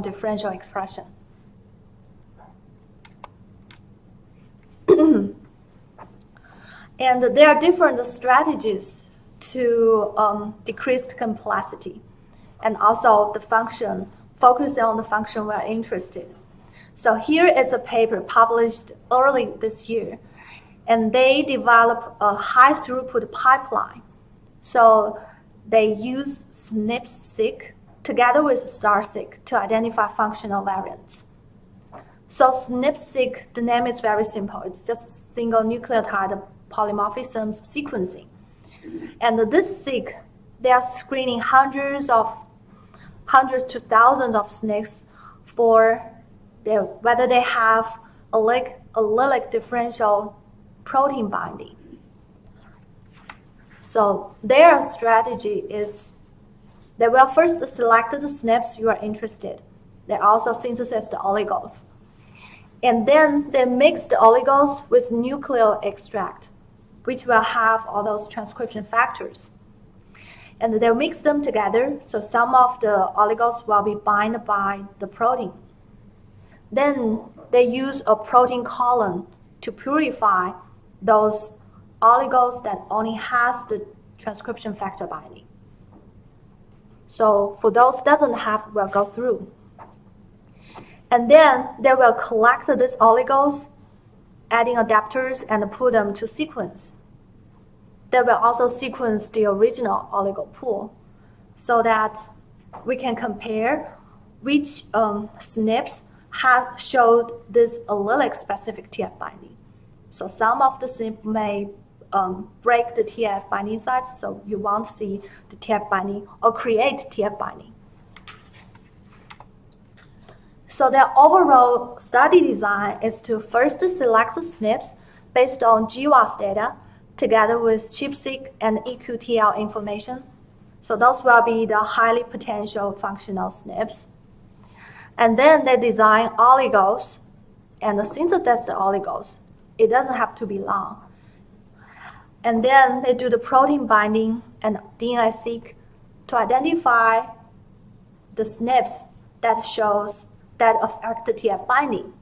differential expression. And there are different strategies to decrease the complexity and also the function, focus on the function we're interested. So here is a paper published early this year, and they develop a high throughput pipeline. So they use Snips-seq together with star-seq to identify functional variants. So Snips-seq, the name is very simple. It's just single nucleotide polymorphisms sequencing. And this seq, they are screening hundreds to thousands of SNPs for whether they have allelic differential protein binding. So their strategy is they will first select the SNPs you are interested. They also synthesize the oligos. And then they mix the oligos with nuclear extract, which will have all those transcription factors. And they'll mix them together, so some of the oligos will be bound by the protein. Then they use a protein column to purify those oligos that only has the transcription factor binding. So for those doesn't have, we'll go through. And then they will collect these oligos, adding adapters and put them to sequence. They will also sequence the original oligo pool so that we can compare which SNPs have showed this allelic specific TF binding. So some of the SNP may break the TF binding site, so you won't see the TF binding or create TF binding. So their overall study design is to first select the SNPs based on GWAS data together with ChIP-seq and EQTL information. So those will be the highly potential functional SNPs. And then they design oligos and synthesize the oligos. It doesn't have to be long. And then they do the protein binding and DNA-seq to identify the SNPs that affect the TF binding.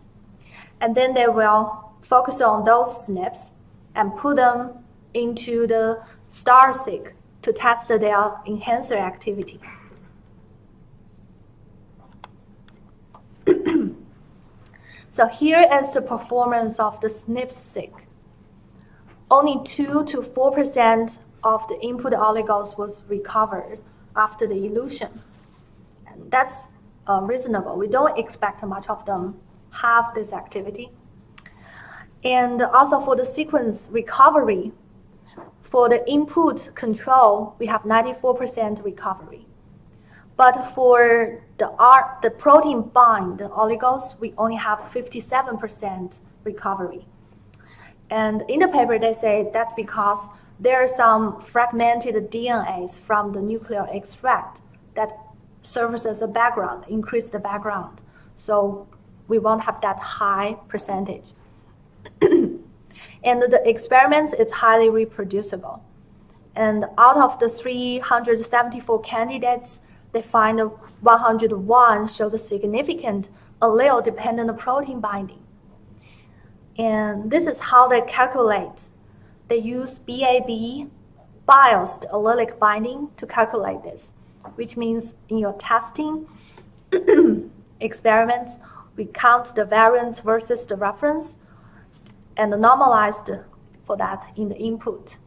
And then they will focus on those SNPs and put them into the star-seq to test their enhancer activity. So here is the performance of the Snips-seq. Only 2 to 4% of the input oligos was recovered after the elution. And that's reasonable. We don't expect much of them have this activity. And also for the sequence recovery, for the input control, we have 94% recovery. But for the protein bind oligos, we only have 57% recovery. And in the paper, they say that's because there are some fragmented DNAs from the nuclear extract that serves as a background, increase the background. So we won't have that high percentage. And the experiment is highly reproducible. And out of the 374 candidates, they find 101 showed a significant allele-dependent protein binding. And this is how they calculate. They use BAB, biased allelic binding, to calculate this, which means in your testing experiments, we count the variance versus the reference and normalized for that in the input.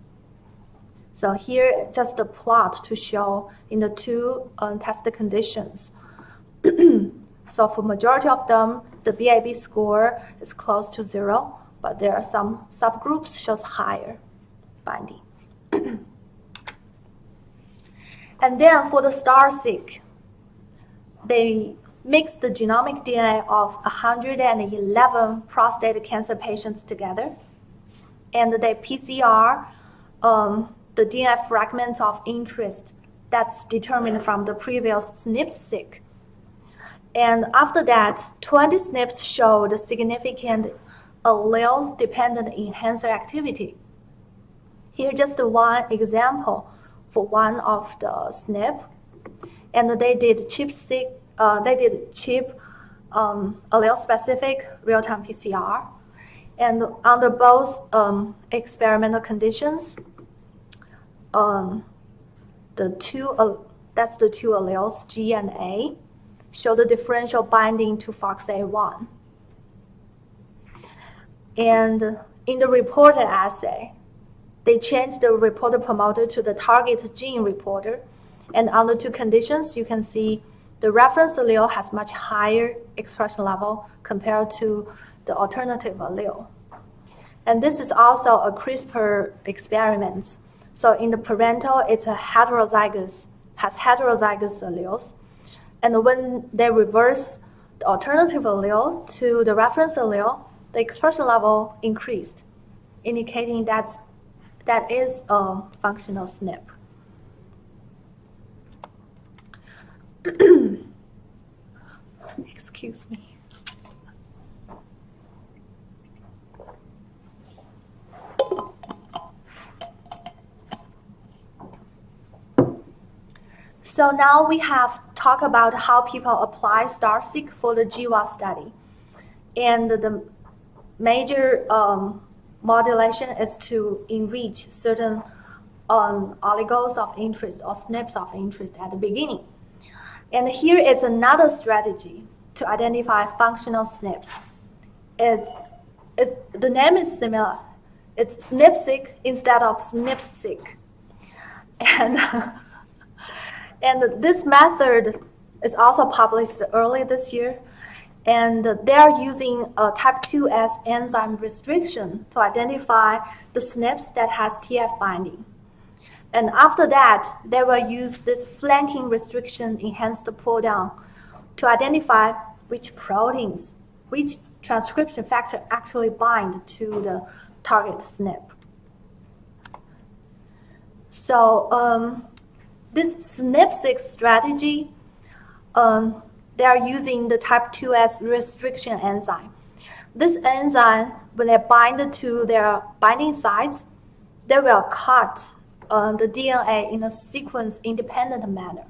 So here, just a plot to show in the two tested conditions. So for majority of them, the BAB score is close to 0, but there are some subgroups shows higher binding. And then for the star-seq, they mixed the genomic DNA of 111 prostate cancer patients together, and they PCR the DNA fragments of interest that's determined from the previous Snips-seq. And after that, 20 Snips showed significant allele-dependent enhancer activity. Here, just one example for one of the SNP, and they did chip allele-specific real-time PCR, and under both experimental conditions, that's the two alleles, G and A, show the differential binding to FOXA1. And in the reporter assay, they changed the reporter promoter to the target gene reporter. And under two conditions, you can see the reference allele has much higher expression level compared to the alternative allele. And this is also a CRISPR experiment. So in the parental, it's a heterozygous alleles. And when they reverse the alternative allele to the reference allele, the expression level increased, indicating that is a functional SNP. Excuse me. So now we have talked about how people apply star-seq for the GWAS study. And the major modulation is to enrich certain oligos of interest or SNPs of interest at the beginning. And here is another strategy to identify functional SNPs. The name is similar. It's SNP-seq instead of Snips-seq. And this method is also published early this year. And they are using a type 2S enzyme restriction to identify the SNPs that has TF binding. And after that, they will use this flanking restriction enhanced pull down to identify which proteins, which transcription factor actually bind to the target SNP. So this SNP-seq strategy, they are using the type 2S restriction enzyme. This enzyme, when they bind to their binding sites, they will cut the DNA in a sequence-independent manner.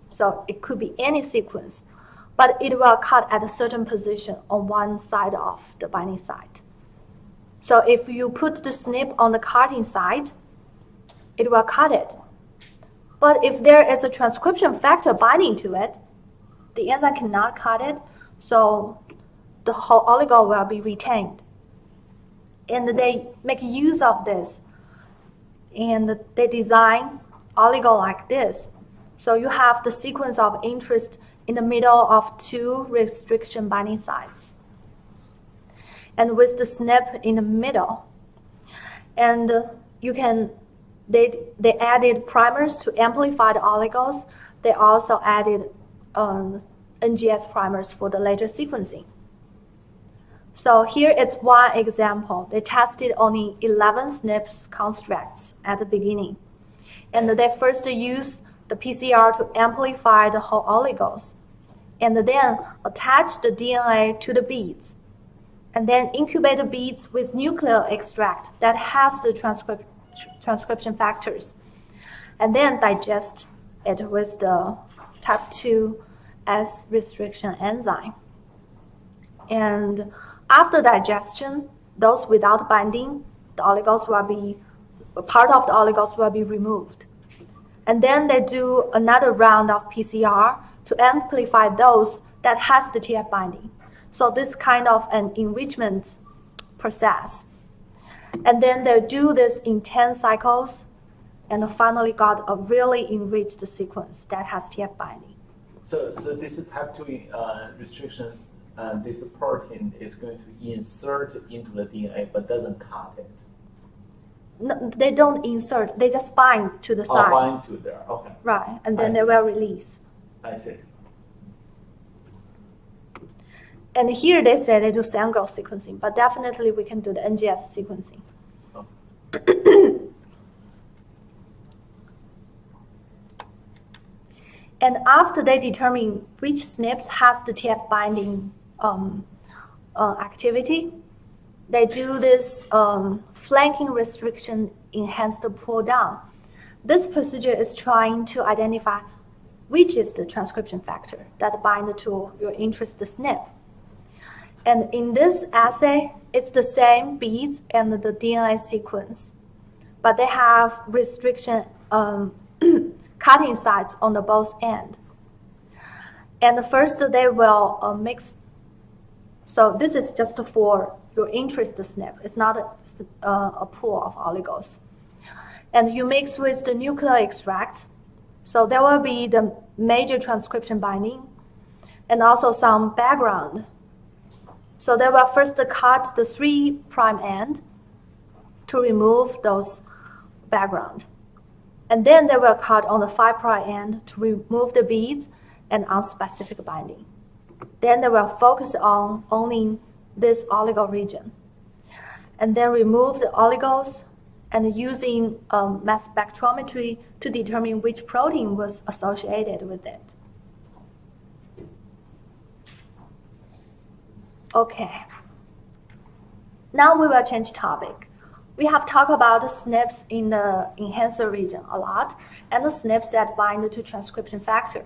So it could be any sequence, but it will cut at a certain position on one side of the binding site. So if you put the SNP on the cutting site, it will cut it. But if there is a transcription factor binding to it, the enzyme cannot cut it, so the whole oligo will be retained. And they make use of this, and they design oligo like this. So you have the sequence of interest in the middle of two restriction binding sites, and with the SNP in the middle. And they added primers to amplify the oligos. They also added NGS primers for the later sequencing. So here is one example. They tested only 11 Snips constructs at the beginning. And they first used the PCR to amplify the whole oligos, and then attach the DNA to the beads, and then incubate the beads with nuclear extract that has the transcription factors, and then digest it with the type 2S restriction enzyme. And after digestion, those without binding, the oligos will be, part of the oligos will be removed. And then they do another round of PCR to amplify those that has the TF binding. So this kind of an enrichment process. And then they do this in 10 cycles, and finally got a really enriched sequence that has TF binding. So this type 2 restriction, this protein is going to insert into the DNA but doesn't cut it. No, they don't insert, they just bind to the side. Oh, bind to there, okay. Right, and then they will release. I see. And here they say they do cell-growth sequencing, but definitely we can do the NGS sequencing. Oh. And after they determine which SNPs has the TF binding activity, they do this flanking restriction enhanced pull down. This procedure is trying to identify which is the transcription factor that bind to your interest SNP. And in this assay, it's the same beads and the DNA sequence, but they have restriction cutting sites on the both end. And first they will mix. So this is just for your interest SNP. It's not a pool of oligos. And you mix with the nuclear extract. So there will be the major transcription binding and also some background. So they will first cut the 3' end to remove those background. And then they will cut on the 5' end to remove the beads and unspecific binding. Then they will focus on only this oligo region. And then remove the oligos and using mass spectrometry to determine which protein was associated with it. Okay. Now we will change topic. We have talked about the SNPs in the enhancer region a lot, and the SNPs that bind to transcription factor.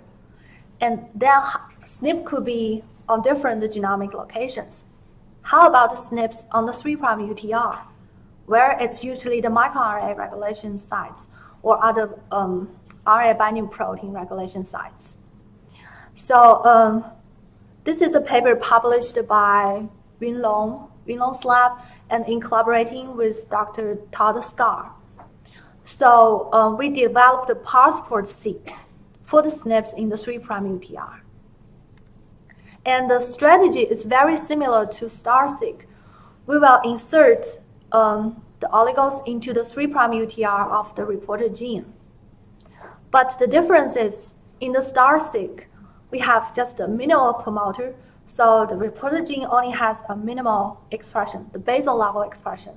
And then SNP could be on different genomic locations. How about the SNPs on the 3' UTR, where it's usually the microRNA regulation sites or other RNA binding protein regulation sites? So this is a paper published by Winlong's lab and in collaborating with Dr. Todd Starr. So we developed the passport-seq for the SNPs in the 3' UTR. And the strategy is very similar to STAR-seq. We will insert the oligos into the 3' UTR of the reporter gene. But the difference is in the STAR-seq, we have just a minimal promoter, so the reporter gene only has a minimal expression, the basal level expression.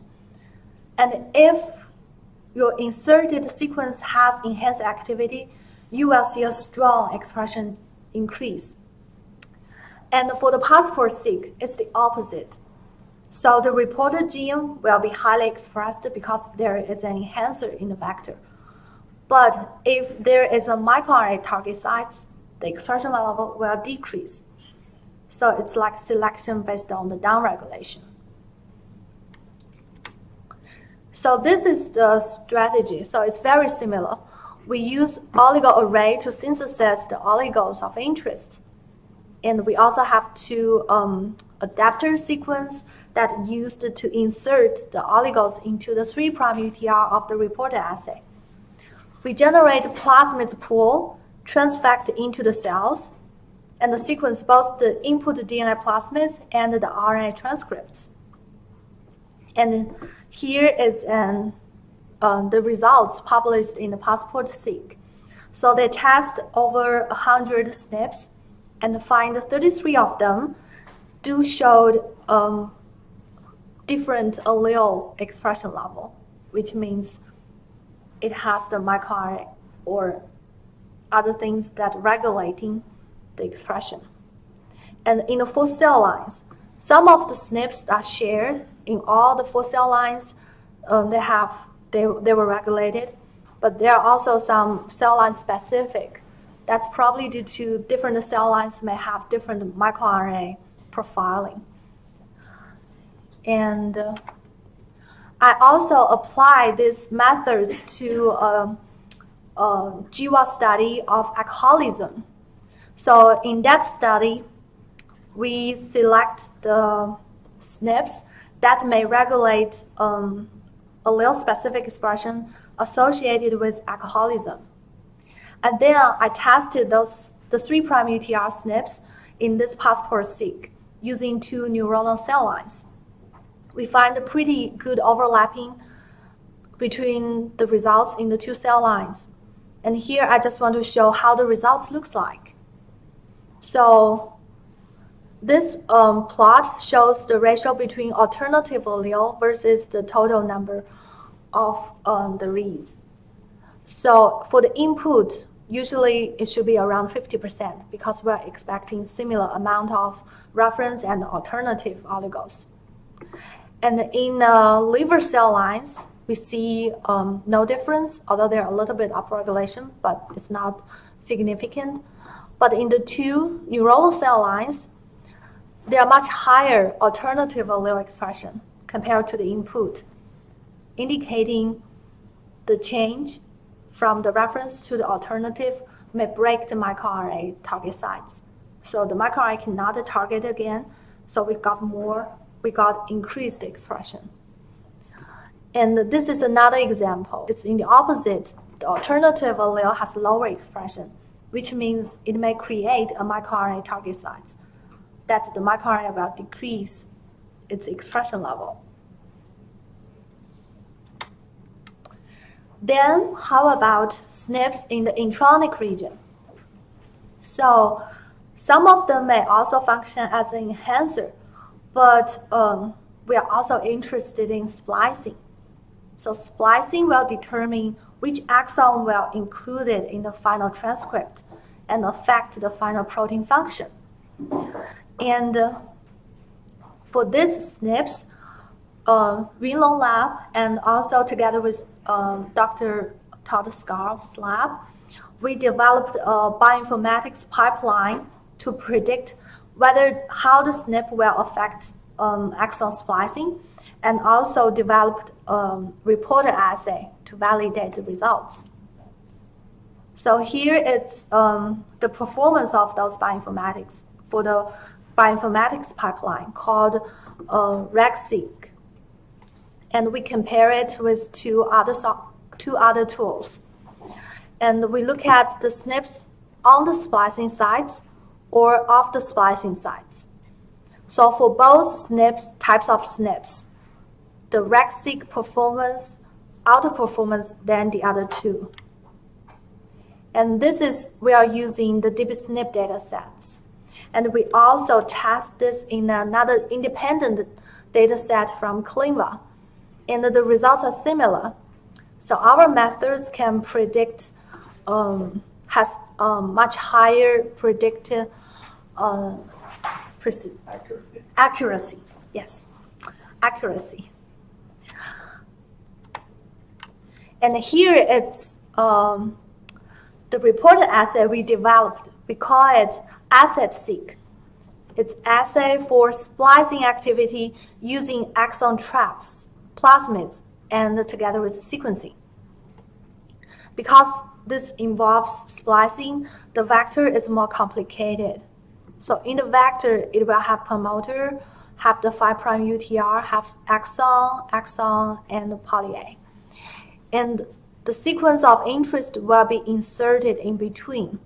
And if your inserted sequence has enhanced activity, you will see a strong expression increase. And for the passport-seq, it's the opposite. So the reporter gene will be highly expressed because there is an enhancer in the vector. But if there is a microRNA target sites, the expression level will decrease. So it's like selection based on the downregulation. So this is the strategy. So it's very similar. We use oligo array to synthesize the oligos of interest. And we also have two adapter sequence that used to insert the oligos into the 3' UTR of the reporter assay. We generate plasmid pool, transfect into the cells, and sequence both the input DNA plasmids and the RNA transcripts. And here is the results published in the Passport-Seq. So they test over 100 Snips and find 33 of them do showed different allele expression level, which means it has the microRNA or other things that regulating the expression. And in the 4 cell lines, some of the Snips are shared in all the 4 cell lines. They were regulated, but there are also some cell line specific. That's probably due to different cell lines may have different microRNA profiling. And I also apply these methods to a GWAS study of alcoholism. So in that study, we select the Snips that may regulate allele-specific expression associated with alcoholism. And then I tested the 3' UTR Snips in this Passport-Seq using 2 neuronal cell lines. We find a pretty good overlapping between the results in the 2 cell lines. And here I just want to show how the results looks like. So this plot shows the ratio between alternative allele versus the total number of the reads. So for the input, usually it should be around 50% because we're expecting similar amount of reference and alternative oligos. And in liver cell lines, we see no difference, although there are a little bit upregulation, but it's not significant. But in the 2 neuronal cell lines, there are much higher alternative allele expression compared to the input, indicating the change from the reference to the alternative may break the microRNA target sites. So the microRNA cannot target again, so we got increased expression. And this is another example. It's in the opposite. The alternative allele has lower expression, which means it may create a microRNA target site that the microRNA will decrease its expression level. Then how about Snips in the intronic region? So some of them may also function as an enhancer, but we are also interested in splicing. So splicing will determine which exon will included in the final transcript and affect the final protein function. And for this Snips, Winlong lab and also together with Dr. Todd Scarf's lab, we developed a bioinformatics pipeline to predict how the SNP will affect exon splicing, and also developed reporter assay to validate the results. So here it's the performance of those bioinformatics for the bioinformatics pipeline called RegSeq. And we compare it with two other tools. And we look at the SNPs on the splicing sites or off the splicing sites. So for both types of SNPs, the RegSeq performance outperforms than the other two. And we are using the DeepSNP data sets. And we also test this in another independent data set from ClinVar. And the results are similar. So our methods can predict, has much higher predictive accuracy. Yes, accuracy. And here it's the reporter assay we developed. We call it Assay-seq. It's assay for splicing activity using exon traps, plasmids and together with sequencing. Because this involves splicing, the vector is more complicated. So in the vector, it will have promoter, have the 5' UTR, have exon, and poly A. And the sequence of interest will be inserted in between.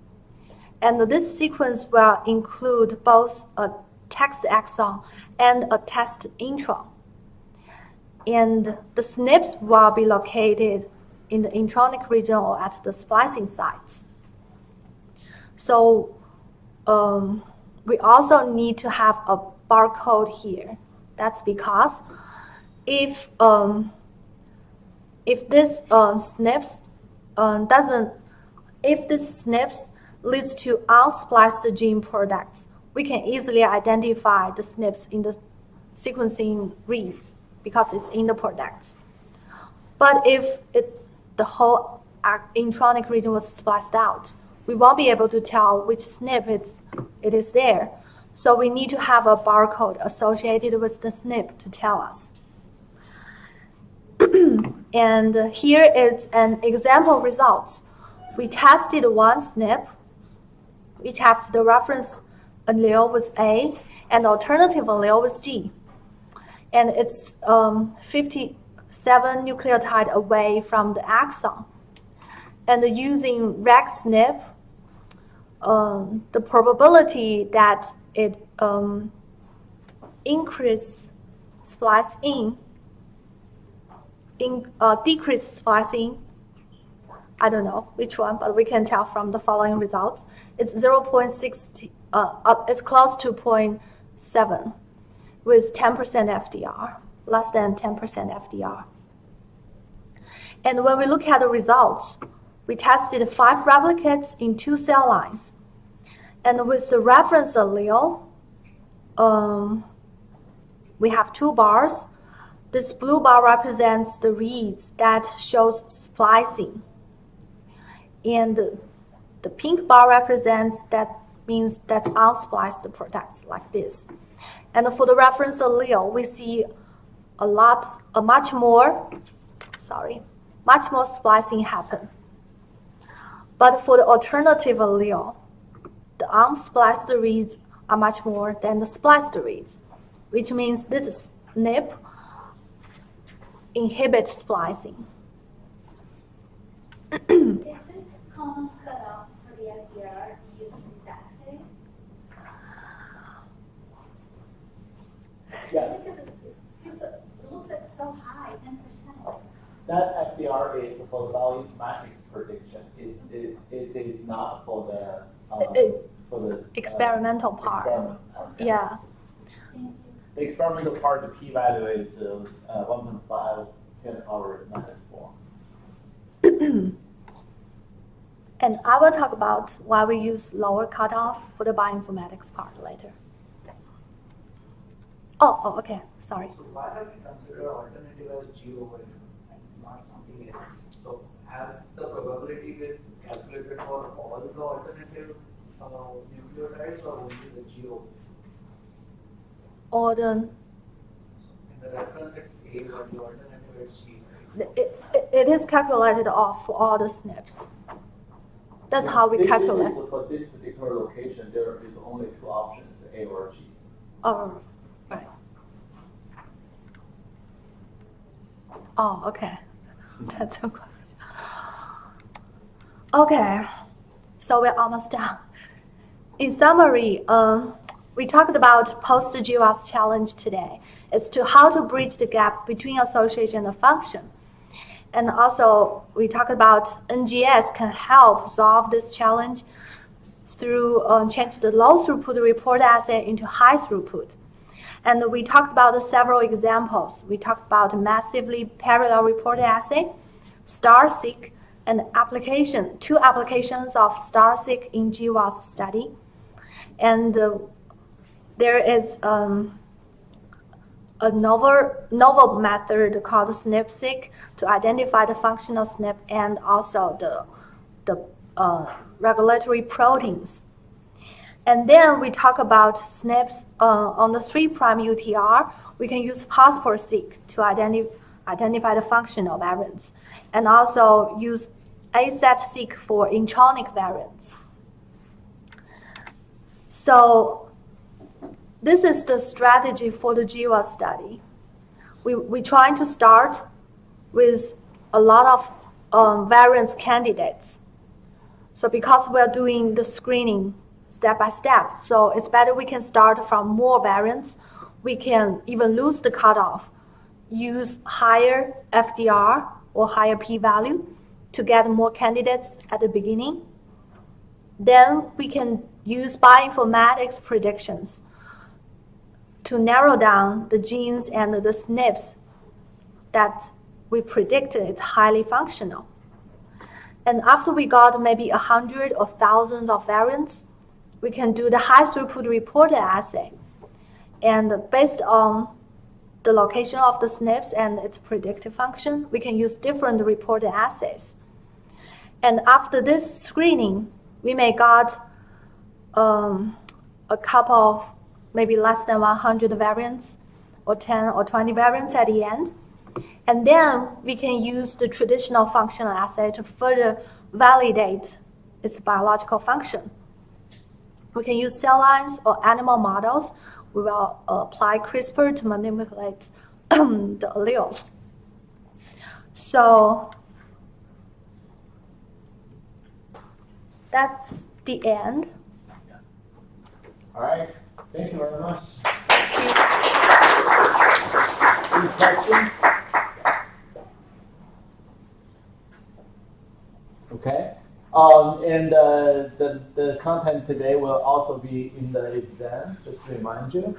And this sequence will include both a text exon and a text intron. And the Snips will be located in the intronic region or at the splicing sites. So we also need to have a barcode here. That's because if this Snips if this Snips leads to unspliced gene products, we can easily identify the Snips in the sequencing reads because it's in the products. But if the whole intronic region was spliced out, we won't be able to tell which SNP it is there. So we need to have a barcode associated with the SNP to tell us. And here is an example results. We tested one SNP, which have the reference allele with A and alternative allele with G. And it's 57 nucleotide away from the axon. And using reg SNP, the probability that it increase splice decrease splicing, I don't know which one, but we can tell from the following results. It's 0.60, it's close to 0.7 with 10% FDR, less than 10% FDR. And when we look at the results, we tested 5 replicates in 2 cell lines. And with the reference allele, we have 2 bars. This blue bar represents the reads that shows splicing. And the pink bar represents means that's unspliced products like this. And for the reference allele, we see much more splicing happen. But for the alternative allele, the unspliced reads are much more than the spliced reads, which means this SNP inhibits splicing. Is this common cutoff for the FDR using this assay? Yeah. Because it looks like it's so high, 10%. That FDR is for the value matrix prediction. It is not for the experimental part. Experiment. Okay. Yeah. The experimental part, the p-value is 1.5 10⁻⁻⁴. And I will talk about why we use lower cutoff for the bioinformatics part later. Oh, okay, sorry. So why have we considered alternative as G over U and not something else? So has the probability been calculated for all the alternative nucleotides or only the G over? Or the, In the reference it's A, but the alternative is G. it is calculated off for all the SNPs. That's how we calculate. For this particular location, there is only 2 options, A or G. Oh, right. Oh, okay. That's so close. Okay, so we're almost done. In summary, we talked about post-GWAS challenge today. It's to how to bridge the gap between association and function. And also, we talked about NGS can help solve this challenge through change the low throughput report assay into high throughput. And we talked about several examples. We talked about massively parallel report assay, STAR-seq, and 2 applications of STAR-seq in GWAS study. And there is a novel method called SNP-seq to identify the functional SNP and also the regulatory proteins. And then we talk about SNPs on the 3' UTR. We can use passport-seq to identify the functional variants, and also use ASAT-seq for intronic variants. So this is the strategy for the GWAS study. We're trying to start with a lot of variance candidates. So because we're doing the screening step by step, so it's better we can start from more variants. We can even lose the cutoff, use higher FDR or higher p-value to get more candidates at the beginning. Then we can use bioinformatics predictions to narrow down the genes and the Snips that we predicted is highly functional. And after we got maybe 100 or thousands of variants, we can do the high throughput reporter assay. And based on the location of the Snips and its predictive function, we can use different reporter assays. And after this screening, we may got a couple of maybe less than 100 variants or 10 or 20 variants at the end. And then we can use the traditional functional assay to further validate its biological function. We can use cell lines or animal models. We will apply CRISPR to manipulate the alleles. So that's the end. All right. Thank you very much. Any questions? Okay. And the content today will also be in the exam, just to remind you.